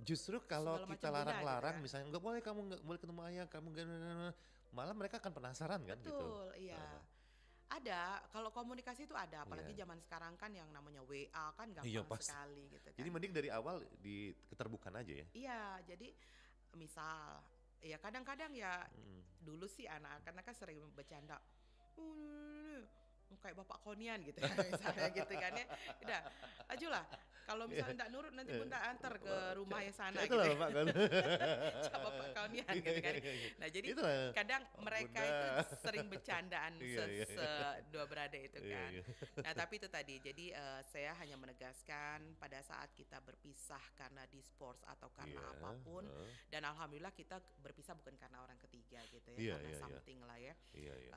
Justru kalau segala kita macam bunda gitu larang-larang, kan. misalnya nggak boleh, kamu nggak boleh ketemu ayah, kamu nggak, malah mereka akan penasaran kan gitu. Betul, iya. Heeh. Ada, kalau komunikasi itu ada, apalagi Iya. zaman sekarang kan yang namanya WA kan Iya gampang pasti. sekali gitu Jadi kan. mending dari awal di keterbukaan aja ya? Iya, jadi misal, ya kadang-kadang ya Mhm. dulu sih anak-anak kan sering bercanda, kayak bapak konian gitu ya, misalnya gitu kan ya. Udah, ajulah, kalau Iya, misalnya nggak nurut nanti heeh, bunda antar ke rumah yang Cak sana itulah gitu. Bapak kan. Cak bapak konian Iya gitu iya kan. iya iya. Nah jadi Itulah, kadang oh mereka Bunda. itu sering bercandaan Iya iya iya. dua beradik itu Iya kan. iya. Nah tapi itu tadi, jadi saya hanya menegaskan pada saat kita berpisah karena di sports atau karena Iya, apapun, heeh. dan alhamdulillah kita berpisah bukan karena orang ketiga gitu ya, Iya karena iya iya. something lah ya. Iya iya.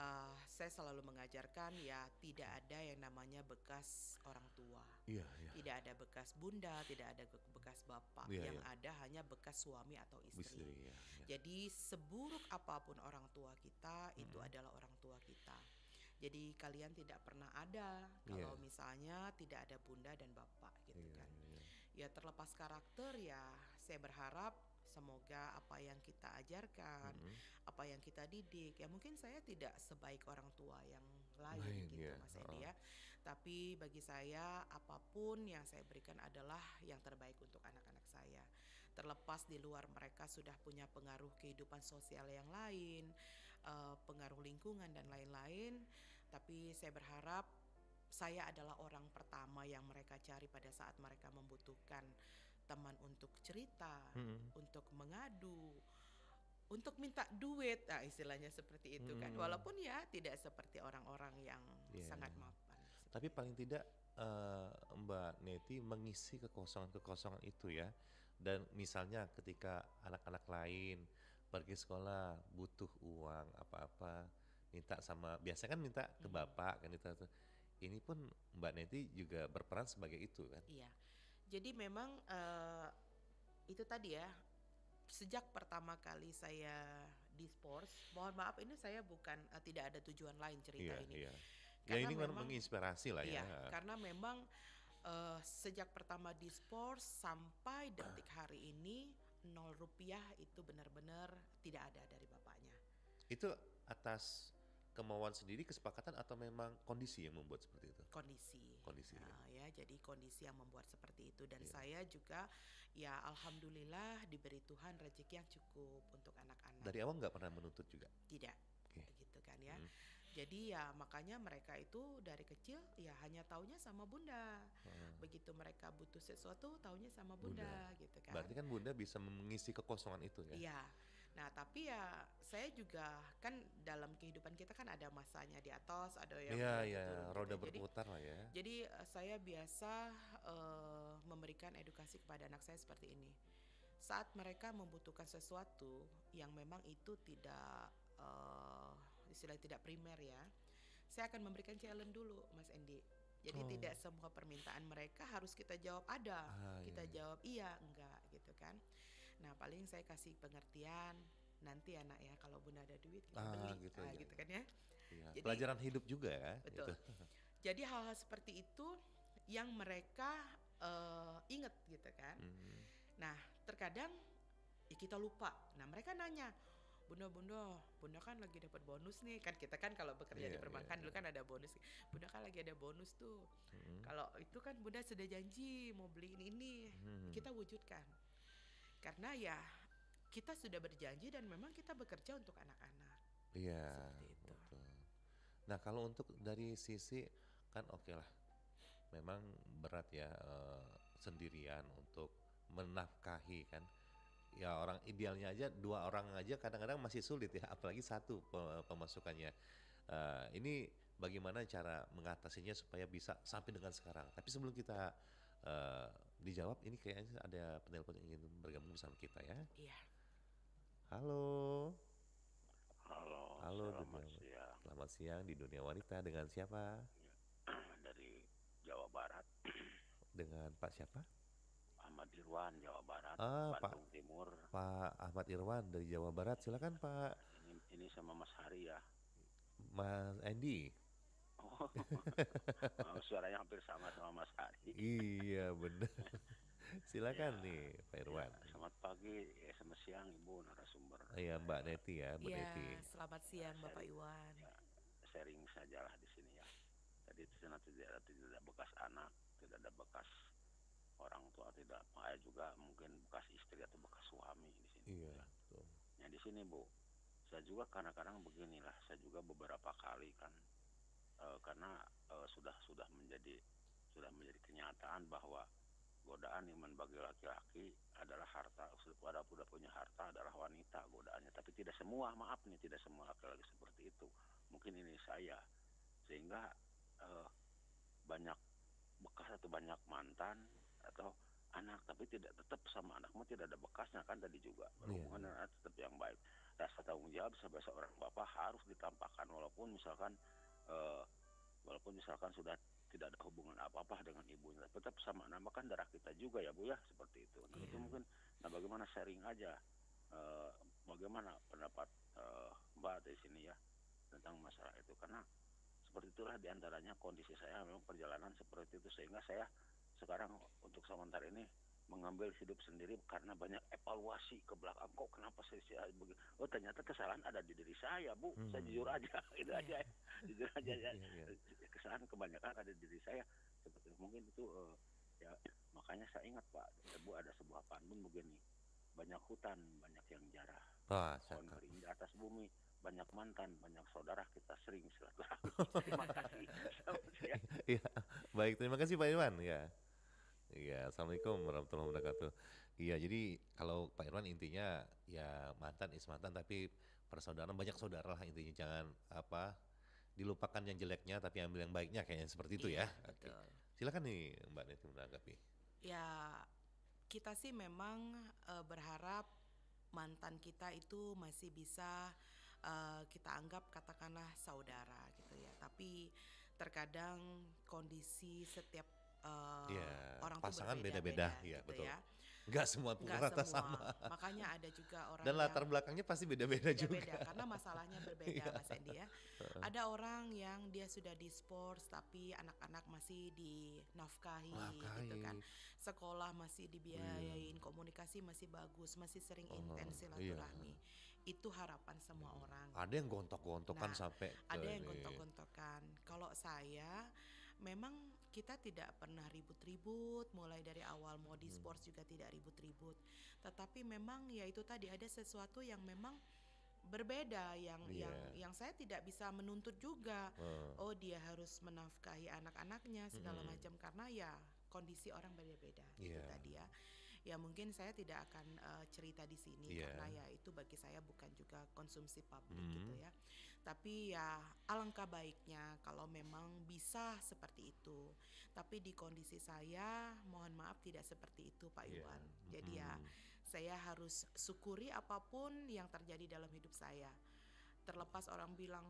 Saya selalu mengajarkan ya tidak ada yang namanya bekas orang tua. Iya iya. Tidak ada bekas bunda, tidak ada bekas bapak. Iya Yang iya. ada hanya bekas suami atau istri. Istri, iya iya. Jadi seburuk apapun orang tua kita, itu Mhm. adalah orang tua kita. Jadi kalian tidak pernah ada Iya. kalau misalnya tidak ada bunda dan bapak gitu Iya kan. iya iya. Ya terlepas karakter ya saya berharap semoga apa yang kita ajarkan, Mhm. apa yang kita didik, ya mungkin saya tidak sebaik orang tua yang lain Lain gitu ya, Mas heeh. Endi ya. Tapi bagi saya apapun yang saya berikan adalah yang terbaik untuk anak-anak saya. Terlepas di luar mereka sudah punya pengaruh kehidupan sosial yang lain, pengaruh lingkungan dan lain-lain, tapi saya berharap saya adalah orang pertama yang mereka cari pada saat mereka membutuhkan teman untuk cerita, Mhm. untuk mengadu, untuk minta duit, nah istilahnya seperti itu kan. Mhm. Walaupun ya tidak seperti orang-orang yang Iya. sangat mapan Tapi seperti paling itu. tidak, Mbak Neti mengisi kekosongan-kekosongan itu ya. Dan misalnya ketika anak-anak lain pergi sekolah butuh uang apa-apa, minta sama biasanya kan minta ke Mhm. bapak kan itu. Ini pun Mbak Neti juga berperan sebagai itu kan? Iya. Jadi memang itu tadi ya, sejak pertama kali saya di sports, mohon maaf ini saya bukan tidak ada tujuan lain cerita Iya ini. iya. Ya Karena ini kan memang menginspirasi lah ya. iya, karena memang sejak pertama di sports sampai detik hari ini 0 rupiah itu benar-benar tidak ada dari bapaknya. Itu atas kemauan sendiri, kesepakatan atau memang kondisi yang membuat seperti itu? Kondisi. Kondisi ya. Ya, jadi kondisi yang membuat seperti itu dan Iya. saya juga ya alhamdulillah diberi Tuhan rezeki yang cukup untuk anak-anak. Dari awal nggak pernah menuntut juga? Tidak, Oke. gitu kan ya. Mhm. Jadi ya makanya mereka itu dari kecil ya hanya taunya sama bunda. Heeh. Begitu mereka butuh sesuatu taunya sama Bunda. bunda gitu kan. Berarti kan Bunda bisa mengisi kekosongan itu ya? Iya. Nah, tapi ya saya juga kan dalam kehidupan kita kan ada masanya di atas, ada yang Iya lagi iya, turun gitu roda ya. berputar lah ya. Jadi saya biasa memberikan edukasi kepada anak saya seperti ini. Saat mereka membutuhkan sesuatu yang memang itu tidak istilahnya tidak primer ya, saya akan memberikan challenge dulu, Mas Endi. Jadi Oh. tidak semua permintaan mereka harus kita jawab ada, Ah, iya kita iya. jawab iya, enggak gitu kan. Nah, paling saya kasih pengertian, nanti ya nak ya kalau bunda ada duit kita Ah, beli, gitu ya. gitu kan ya. Iya, Jadi pelajaran hidup juga ya betul. itu. Jadi hal-hal seperti itu yang mereka inget gitu kan. Mhm. Nah, terkadang ya kita lupa. Nah, mereka nanya, Bunda, Bunda kan lagi dapat bonus nih. Kan kita kan kalau bekerja Iya di iya perbankan dulu iya. kan ada bonus. Bunda kan lagi ada bonus tuh. Mhm. Kalau itu kan Bunda sudah janji mau beliin ini. Mhm. Kita wujudkan. Karena ya kita sudah berjanji dan memang kita bekerja untuk anak-anak. Iya, Seperti itu. betul. Nah, kalau untuk dari sisi kan oke lah, memang berat ya sendirian untuk menafkahi kan. Ya orang idealnya aja 2 orang aja kadang-kadang masih sulit ya, apalagi satu pemasukannya. Ini bagaimana cara mengatasinya supaya bisa sampai dengan sekarang. Tapi sebelum kita dijawab, ini kayaknya ada penelpon yang ingin bergabung bersama kita ya. Iya. Halo, Halo, halo selamat dunia. siang. Selamat siang di dunia wanita dengan siapa? Dari Jawa Barat, Dengan Pak siapa? Ahmad Irwan, Jawa Barat, Ah, Bandung Timur. Pak Ahmad Irwan dari Jawa Barat. Silakan Pak Ini sama Mas Hari ya. Mas Andy. Oh, suaranya hampir sama Mas Hari. Iya bener. Ya, Silakan nih Pak ya, Irwan. selamat pagi, selamat siang Ibu narasumber. Iya Mbak Neti ya, Mbak Iya, Neti. selamat siang Bapak Sharing, Iwan. ya, sharing sajalah di sini. di sana tidak ada bekas anak, tidak ada bekas orang tua, tidak juga mungkin bekas istri atau bekas suami di sini Bu Iya, ya. betul. Ya di sini Bu, saya juga kadang-kadang beginilah, saya juga beberapa kali kan karena sudah menjadi kenyataan bahwa godaan iman bagi laki-laki adalah harta, sudah punya harta adalah wanita godaannya, tapi tidak semua, maaf nih, tidak semua laki-laki seperti itu. Mungkin ini saya, sehingga eh, banyak bekas atau banyak mantan atau anak, tapi tidak, tetap sama anakmu tidak ada bekasnya kan, tadi juga Iya, berhubungan iya. dengan anak tetap yang baik. Rasa tanggung jawab sebagai seorang bapak harus ditampakkan, eh, walaupun misalkan sudah tidak ada hubungan apa-apa dengan ibunya, tetap sama nama kan darah kita juga ya Bu ya, seperti itu. Nah itu Iya. mungkin, nah bagaimana sharing aja, eh, bagaimana pendapat Mbak di sini ya tentang masalah itu, karena seperti itulah diantaranya kondisi saya, memang perjalanan seperti itu, sehingga saya sekarang untuk sementara ini mengambil hidup sendiri karena banyak evaluasi ke belakang, kok kenapa saya begini, oh ternyata kesalahan ada di diri saya Bu, saya jujur Hmm. aja itu Iya. aja ya. Jujur aja ya, Iya, iya. kesalahan kebanyakan ada di diri saya, seperti mungkin itu ya, makanya saya ingat Pak Bu, ada sebuah pantun begini, banyak hutan banyak yang jarah, Wah, pohon cakep. kering di atas bumi, banyak mantan, banyak saudara, kita sering silaturahmi. Terima kasih. Sahabat saya. Iya, baik, terima kasih Pak Irwan ya. Iya, assalamualaikum warahmatullahi wabarakatuh. Iya, jadi kalau Pak Irwan intinya ya mantan is mantan, tapi persaudaraan banyak saudara lah intinya, jangan apa dilupakan yang jeleknya tapi ambil yang baiknya, kayaknya seperti itu Iya, ya. Oke, betul. silakan nih Mbak Neti menanggapi. Ya, kita sih memang berharap mantan kita itu masih bisa kita anggap katakanlah saudara gitu ya. Tapi terkadang kondisi setiap Iya, orang tuh pasangan beda-beda, berbeda-beda ya gitu betul. ya. Nggak semua pukul Nggak rata semua. sama. Makanya ada juga orang Dan yang latar belakangnya pasti beda-beda juga. beda-beda karena masalahnya berbeda Iya, Mas Endi ya. Ada orang yang dia sudah di sports tapi anak-anak masih dinafkahi gitu kan. nafkahi. Sekolah masih Iya. dibiayain, komunikasi masih bagus, masih sering Oh, intens iya. silaturahmi. Itu harapan semua orang. Ada yang gontok-gontokan Nah, sampai ke ada yang ini. gontok-gontokan. Kalau saya memang kita tidak pernah ribut-ribut, mulai dari awal mau di Hmm. sports juga tidak ribut-ribut. Tetapi memang ya itu tadi ada sesuatu yang memang berbeda yang Iya. saya tidak bisa menuntut juga. Oh. Oh, dia harus menafkahi anak-anaknya segala Mm-mm. macam karena ya kondisi orang beda-beda. Itu Iya. tadi ya. Ya mungkin saya tidak akan cerita di sini Iya. karena ya itu bagi saya bukan juga konsumsi publik gitu Mm. ya. Tapi ya alangkah baiknya kalau memang bisa seperti itu. Tapi di kondisi saya mohon maaf tidak seperti itu Pak Iya. Iwan. Jadi ya Mm. saya harus syukuri apapun yang terjadi dalam hidup saya. Terlepas orang bilang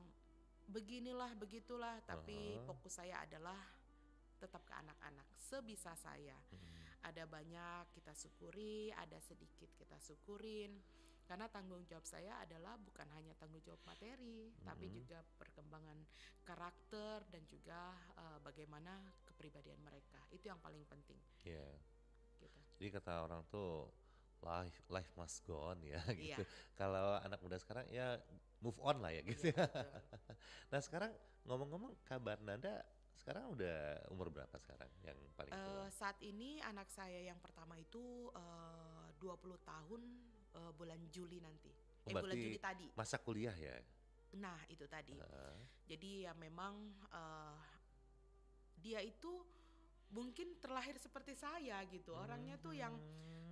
beginilah begitulah, tapi Aha. fokus saya adalah tetap ke anak-anak sebisa saya. Mm. Ada banyak kita syukuri, ada sedikit kita syukurin. Karena tanggung jawab saya adalah bukan hanya tanggung jawab materi, tapi Mm. juga perkembangan karakter dan juga bagaimana kepribadian mereka. Itu yang paling penting Iya. gitu. Jadi kata orang tuh life must go on ya Iya, gitu. Kalau anak muda sekarang ya move on lah ya gitu iya ya. betul. Nah sekarang ngomong-ngomong, kabar Nanda sekarang udah umur berapa sekarang yang paling tua? Saat ini anak saya yang pertama itu 20 tahun bulan Juli nanti. Oh, Bulan berarti Juli tadi. masa kuliah ya? Nah, itu tadi. Heeh. Jadi ya memang dia itu mungkin terlahir seperti saya gitu. Orangnya tuh yang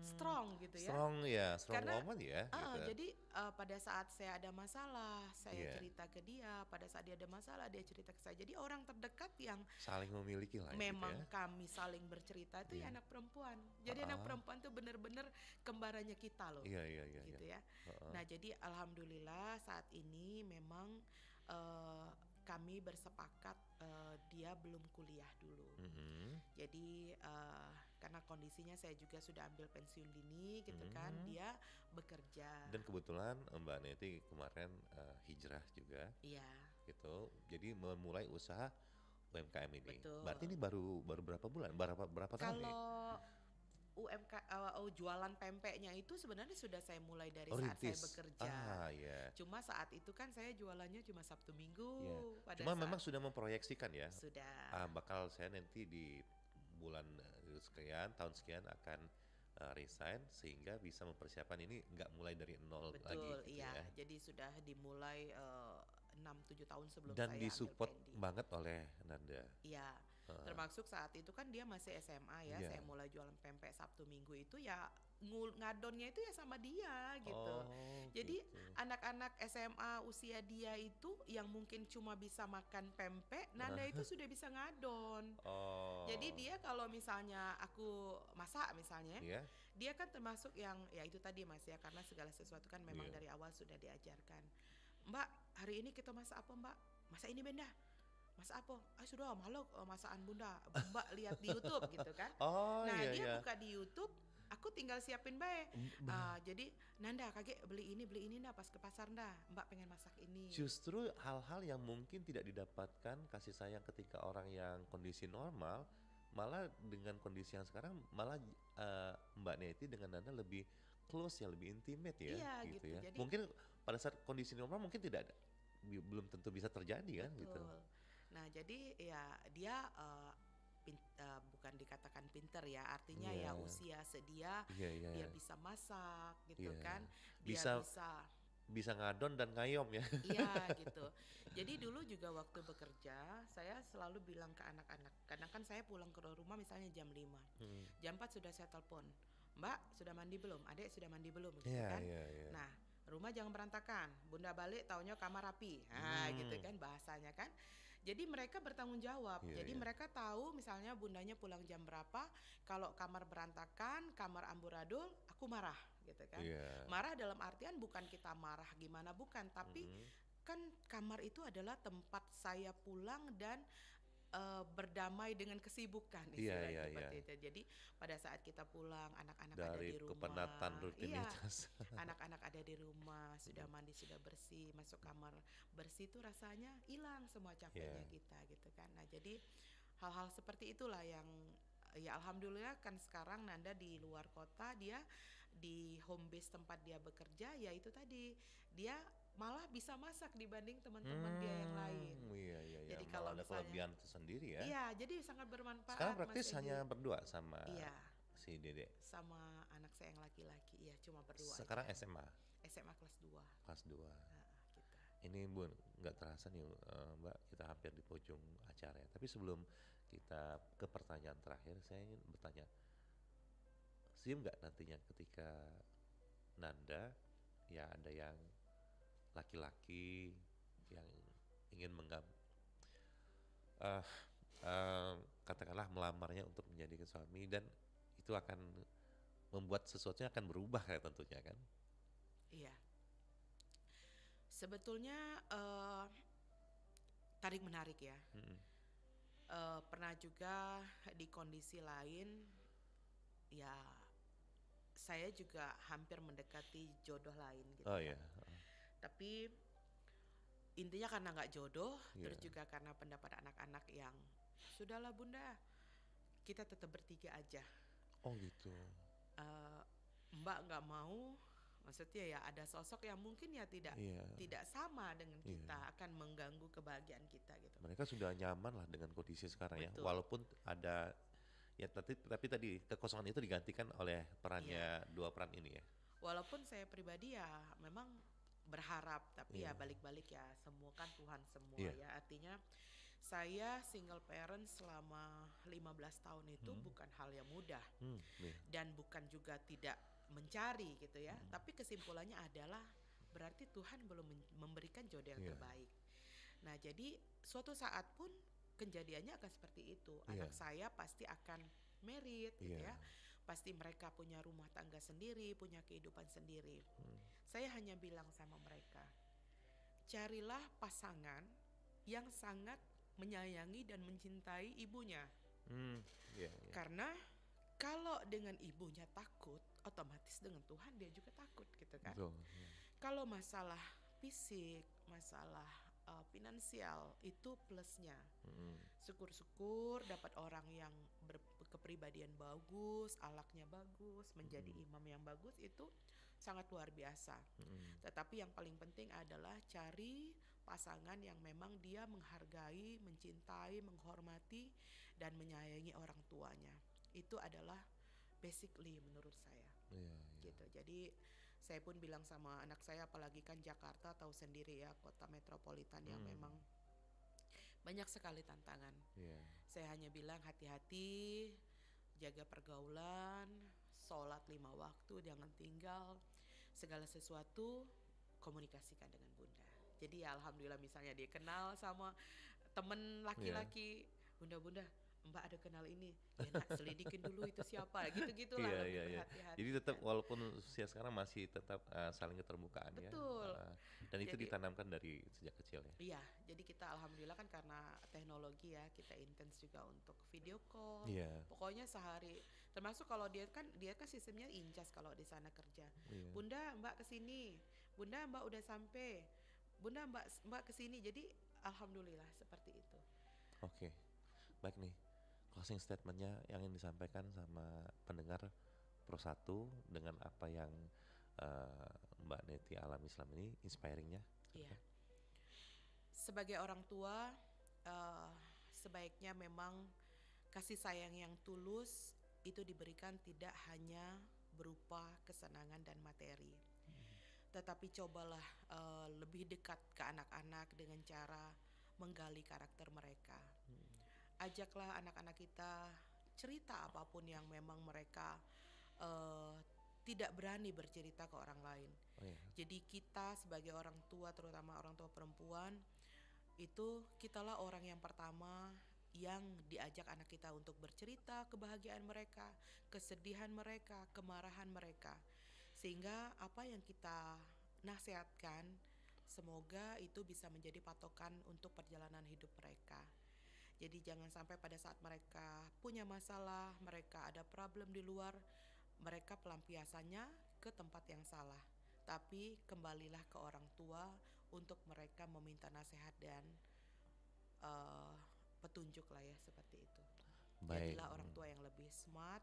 strong gitu ya. Strong ya, strong Karena woman ya gitu. jadi pada saat saya ada masalah, saya Iya. cerita ke dia. Pada saat dia ada masalah, dia cerita ke saya. Jadi orang terdekat yang Saling memiliki lah memang gitu ya. kami saling bercerita itu ya Iya. anak perempuan. Jadi anak Ah. perempuan tuh bener-bener kembarannya kita loh, Iya, iya, iya, gitu iya. ya. Heeh. Nah jadi alhamdulillah saat ini memang kami bersepakat dia belum kuliah dulu. Mhm. Jadi karena kondisinya saya juga sudah ambil pensiun dini gitu kan, Mhm. dia bekerja. Dan kebetulan Mbak Neti kemarin hijrah juga Iya, gitu. Jadi memulai usaha UMKM ini. betul. Berarti ini baru berapa bulan? Berapa tahun nih? Kalau jualan pempeknya itu sebenarnya sudah saya mulai dari Oh, saat saya rintis. bekerja. Ya. Cuma saat itu kan saya jualannya cuma Sabtu Minggu Ya. pada Cuma memang saat sudah memproyeksikan ya, sudah. bakal saya nanti di bulan sekian, tahun sekian akan resign sehingga bisa mempersiapkan ini nggak mulai dari nol lagi Betul, gitu iya. ya. Jadi sudah dimulai 6-7 tahun sebelum Dan saya ambil disupport Pendi. banget oleh Nanda. Iya, Heeh. termasuk saat itu kan dia masih SMA ya. Iya. Saya mulai jualan pempek Sabtu Minggu itu ya ngadonnya itu ya sama dia gitu. Oh, Jadi gitu. anak-anak SMA usia dia itu yang mungkin cuma bisa makan pempek, Nanda itu sudah bisa ngadon. Jadi Oh, dia kalau misalnya aku masak misalnya, iya, dia kan termasuk yang ya itu tadi Mas ya, karena segala sesuatu kan memang iya. dari awal sudah diajarkan. Mbak, hari ini kita masak apa Mbak? Masak ini Benda. Masak apa? Ah sudah malu masakan Bunda. Mbak lihat di YouTube gitu kan. Oh, Nah iya dia iya. buka di YouTube, aku tinggal siapin bae. Jadi Nanda kakek beli ini dah pas ke pasar dah. Mbak pengen masak ini. Justru hal-hal yang mungkin tidak didapatkan kasih sayang ketika orang yang kondisi normal, malah dengan kondisi yang sekarang malah Mbak Neti dengan Nanda lebih close ya, lebih intimate ya, Iya gitu gitu. ya. Jadi Mungkin pada saat kondisi normal mungkin tidak ada, belum tentu bisa terjadi kan gitu. betul. Nah, jadi ya dia bukan dikatakan pinter ya, artinya ya Iya, usia sedia iya, iya, dia bisa masak gitu iya. kan. Dia Bisa bisa bisa ngadon dan ngayom ya. iya gitu. Jadi dulu juga waktu bekerja, saya selalu bilang ke anak-anak, kadang kan saya pulang ke rumah misalnya jam 5. Hmm. Jam 4 sudah saya telepon. Mbak, sudah mandi belum? Adek sudah mandi belum? Gitu Iya, kan. iya, iya. Nah, rumah jangan berantakan. Bunda balik taunya kamar rapi. Nah, gitu Hmm. kan bahasanya kan. Jadi mereka bertanggung jawab. Iya, Jadi iya. mereka tahu misalnya bundanya pulang jam berapa. Kalau kamar berantakan, kamar amburadul, aku marah gitu kan. Iya. Marah dalam artian bukan kita marah gimana bukan, tapi Mm-mm. kan kamar itu adalah tempat saya pulang dan berdamai dengan kesibukan Iya, istilahnya iya, iya. seperti itu. Jadi pada saat kita pulang anak-anak ada Dari di kepenatan rumah. Iya, rutinitas. anak-anak ada di rumah, sudah mandi, sudah bersih, masuk kamar bersih itu rasanya hilang semua capeknya Iya. kita gitu kan. Nah, jadi hal-hal seperti itulah yang ya alhamdulillah kan sekarang Nanda di luar kota, dia di home base tempat dia bekerja ya itu tadi dia malah bisa masak dibanding teman-teman dia yang lain. Iya, iya, iya. Jadi kalau Malah ada misalnya kelebihan tersendiri ya. iya, jadi sangat Sekarang bermanfaat Mas praktis Edi. hanya berdua sama Iya, si Dede. sama anak saya yang laki-laki. Iya, cuma berdua Sekarang aja. SMA SMA kelas 2. kelas 2. Gitu. Ini Bun, nggak terasa nih Mbak, kita hampir di ujung acara ya. Tapi sebelum kita ke pertanyaan terakhir, saya ingin bertanya, siap nggak nantinya ketika Nanda, ya ada yang laki-laki yang ingin eh, eh, katakanlah melamarnya untuk menjadi suami dan itu akan membuat sesuatunya akan berubah ya tentunya kan. Iya. Sebetulnya tarik menarik ya. Mm-mm. Pernah juga di kondisi lain ya saya juga hampir mendekati jodoh lain gitu Oh kan. ya, Tapi intinya karena nggak jodoh, Iya. terus juga karena pendapat anak-anak yang sudahlah Bunda, kita tetap bertiga aja. Oh gitu. Eh, Mbak nggak mau, maksudnya ya ada sosok yang mungkin ya tidak Iya, tidak sama dengan iya. kita, akan mengganggu kebahagiaan kita gitu. Mereka sudah nyaman lah dengan kondisi sekarang ya. Betul. Walaupun ada ya tapi tadi kekosongan itu digantikan oleh perannya dua peran ini ya. Walaupun saya pribadi ya memang berharap, tapi ya Iya. balik-balik ya semua kan Tuhan semua Iya. ya. Artinya saya single parent selama 15 tahun itu bukan hal yang mudah Iya. dan bukan juga tidak mencari gitu ya. Tapi kesimpulannya adalah berarti Tuhan belum memberikan jodoh yang Iya. terbaik. Nah, jadi suatu saat pun kejadiannya akan seperti itu. Iya. Anak saya pasti akan married gitu Iya. ya. Pasti mereka punya rumah tangga sendiri, punya kehidupan sendiri. Saya hanya bilang sama mereka, carilah pasangan yang sangat menyayangi dan mencintai ibunya. Iya, iya. Karena kalau dengan ibunya takut, otomatis dengan Tuhan dia juga takut gitu kan. Betul. Iya. Kalau masalah fisik, masalah finansial itu plusnya. Mm. Syukur-syukur dapat orang yang kepribadian bagus, akhlaknya bagus, menjadi imam yang bagus itu sangat luar biasa. Tetapi yang paling penting adalah cari pasangan yang memang dia menghargai, mencintai, menghormati dan menyayangi orang tuanya. Itu adalah basically menurut saya. Iya, Gitu. Jadi saya pun bilang sama anak saya, apalagi kan Jakarta tahu sendiri ya, kota metropolitan yang memang banyak sekali tantangan. iya. Saya hanya bilang hati-hati, jaga pergaulan, sholat 5 waktu, jangan tinggal, segala sesuatu komunikasikan dengan bunda. Jadi ya alhamdulillah misalnya dia kenal sama temen laki-laki, bunda-bunda, Mbak ada kenal ini, ya nak selidikin dulu itu siapa, gitu-gitulah, Iya, lebih iya, iya. berhati-hati Jadi tetap kan. walaupun usia sekarang masih tetap saling keterbukaan ya. Betul. Dan itu Jadi ditanamkan dari sejak kecil ya. iya, jadi kita alhamdulillah kan karena teknologi ya, kita intens juga untuk video call. Iya, Pokoknya sehari, termasuk kalau dia kan sistemnya incas kalau di sana kerja. iya. Bunda, Mbak kesini. Bunda, Mbak udah sampai. Bunda, Mbak kesini. Jadi alhamdulillah seperti itu. Oke, baik nih. Closing statementnya yang ingin disampaikan sama pendengar Pro 1 dengan apa yang eh, Mbak Neti alami selama ini, inspiringnya. Iya. Sebagai orang tua, eh, sebaiknya memang kasih sayang yang tulus itu diberikan tidak hanya berupa kesenangan dan materi, tetapi cobalah lebih dekat ke anak-anak dengan cara menggali karakter mereka. Ajaklah anak-anak kita cerita apapun yang memang mereka eh, tidak berani bercerita ke orang lain. Oh ya, Jadi kita sebagai orang tua, terutama orang tua perempuan, itu kitalah orang yang pertama yang diajak anak kita untuk bercerita kebahagiaan mereka, kesedihan mereka, kemarahan mereka. Sehingga apa yang kita nasihatkan, semoga itu bisa menjadi patokan untuk perjalanan hidup mereka. Jadi jangan sampai pada saat mereka punya masalah, mereka ada problem di luar, mereka pelampiasannya ke tempat yang salah. Tapi kembalilah ke orang tua untuk mereka meminta nasihat dan eh, petunjuk lah ya, seperti itu. baik. Jadilah orang tua yang lebih smart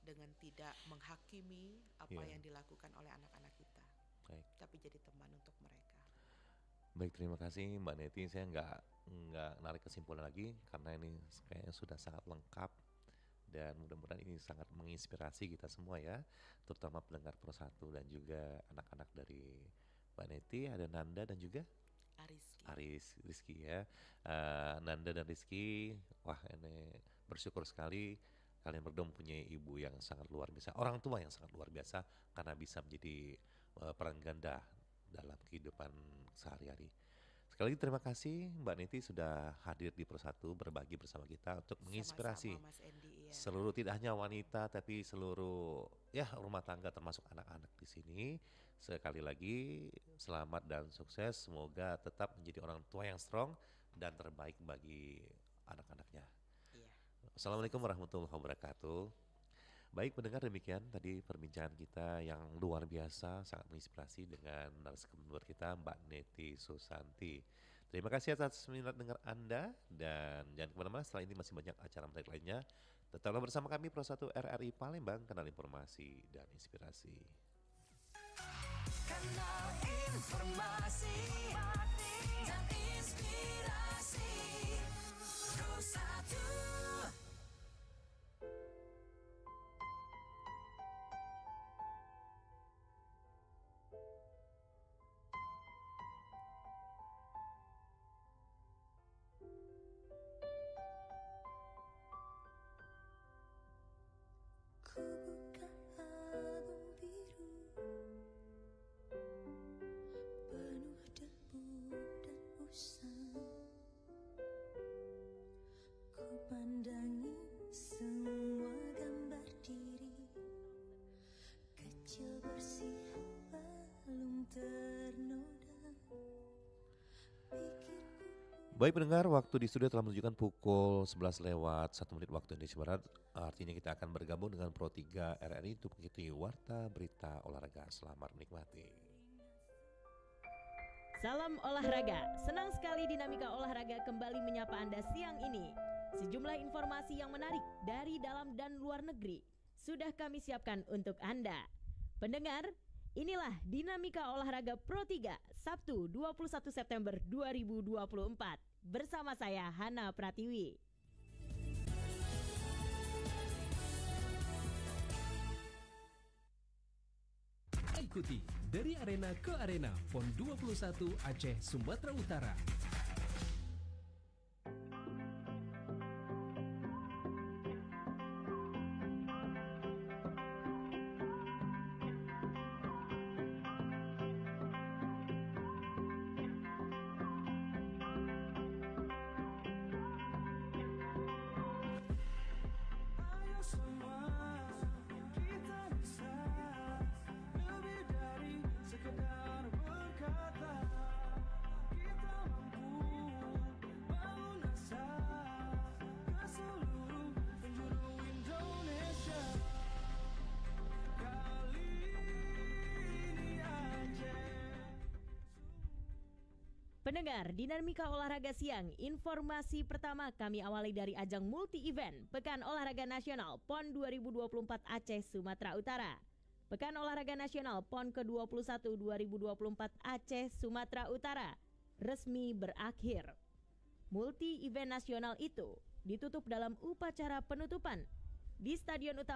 dengan tidak menghakimi apa Iya, yang dilakukan oleh anak-anak kita, baik. tapi jadi teman untuk mereka. Baik, terima kasih Mbak Neti. Saya nggak narik kesimpulan lagi karena ini kayaknya sudah sangat lengkap dan mudah-mudahan ini sangat menginspirasi kita semua ya, terutama pendengar Pro 1 dan juga anak-anak dari Mbak Neti, ada Nanda dan juga Ariski. Rizky ya. Nanda dan Rizky, wah ini bersyukur sekali kalian berdua mempunyai ibu yang sangat luar biasa, orang tua yang sangat luar biasa karena bisa menjadi peran ganda dalam kehidupan sehari-hari. Sekali lagi terima kasih Mbak Niti sudah hadir di Pro 1 berbagi bersama kita untuk menginspirasi Sama-sama Mas Endi ya. seluruh, tidak hanya wanita tapi seluruh ya rumah tangga termasuk anak-anak di sini. Sekali lagi selamat dan sukses, semoga tetap menjadi orang tua yang strong dan terbaik bagi anak-anaknya. Iya. Assalamualaikum Sama-sama. warahmatullahi wabarakatuh. Baik pendengar, demikian tadi perbincangan kita yang luar biasa, sangat menginspirasi dengan narasumber kita Mbak Neti Susanti. Terima kasih atas minat dengar Anda dan jangan kemana-mana, setelah ini masih banyak acara menarik lainnya. Tetaplah bersama kami Pro 1 RRI Palembang, kanal informasi dan inspirasi. Kanal informasi dan inspirasi Pro 1. Ku buka album biru penuh debu dan usang. Ku pandangi semua gambar diri kecil bersih belum ternoda. Pikirku Baik pendengar, waktu di studio telah menunjukkan pukul 11 lewat 1 menit waktu Indonesia Barat. Artinya kita akan bergabung dengan Pro 3 RRI untuk mengikuti Warta Berita Olahraga. Selamat menikmati. Salam olahraga, senang sekali dinamika olahraga kembali menyapa Anda siang ini. Sejumlah informasi yang menarik dari dalam dan luar negeri sudah kami siapkan untuk Anda. Pendengar, inilah Dinamika Olahraga Pro 3 Sabtu 21 September 2024 bersama saya Hana Pratiwi. Ikuti dari arena ke arena PON 21 Aceh Sumatera Utara. Pendengar, Dinamika Olahraga Siang, informasi pertama kami awali dari ajang multi-event Pekan Olahraga Nasional PON 2024 Aceh Sumatera Utara. Pekan Olahraga Nasional PON ke-21 2024 Aceh Sumatera Utara resmi berakhir. Multi-event nasional itu ditutup dalam upacara penutupan di Stadion Utama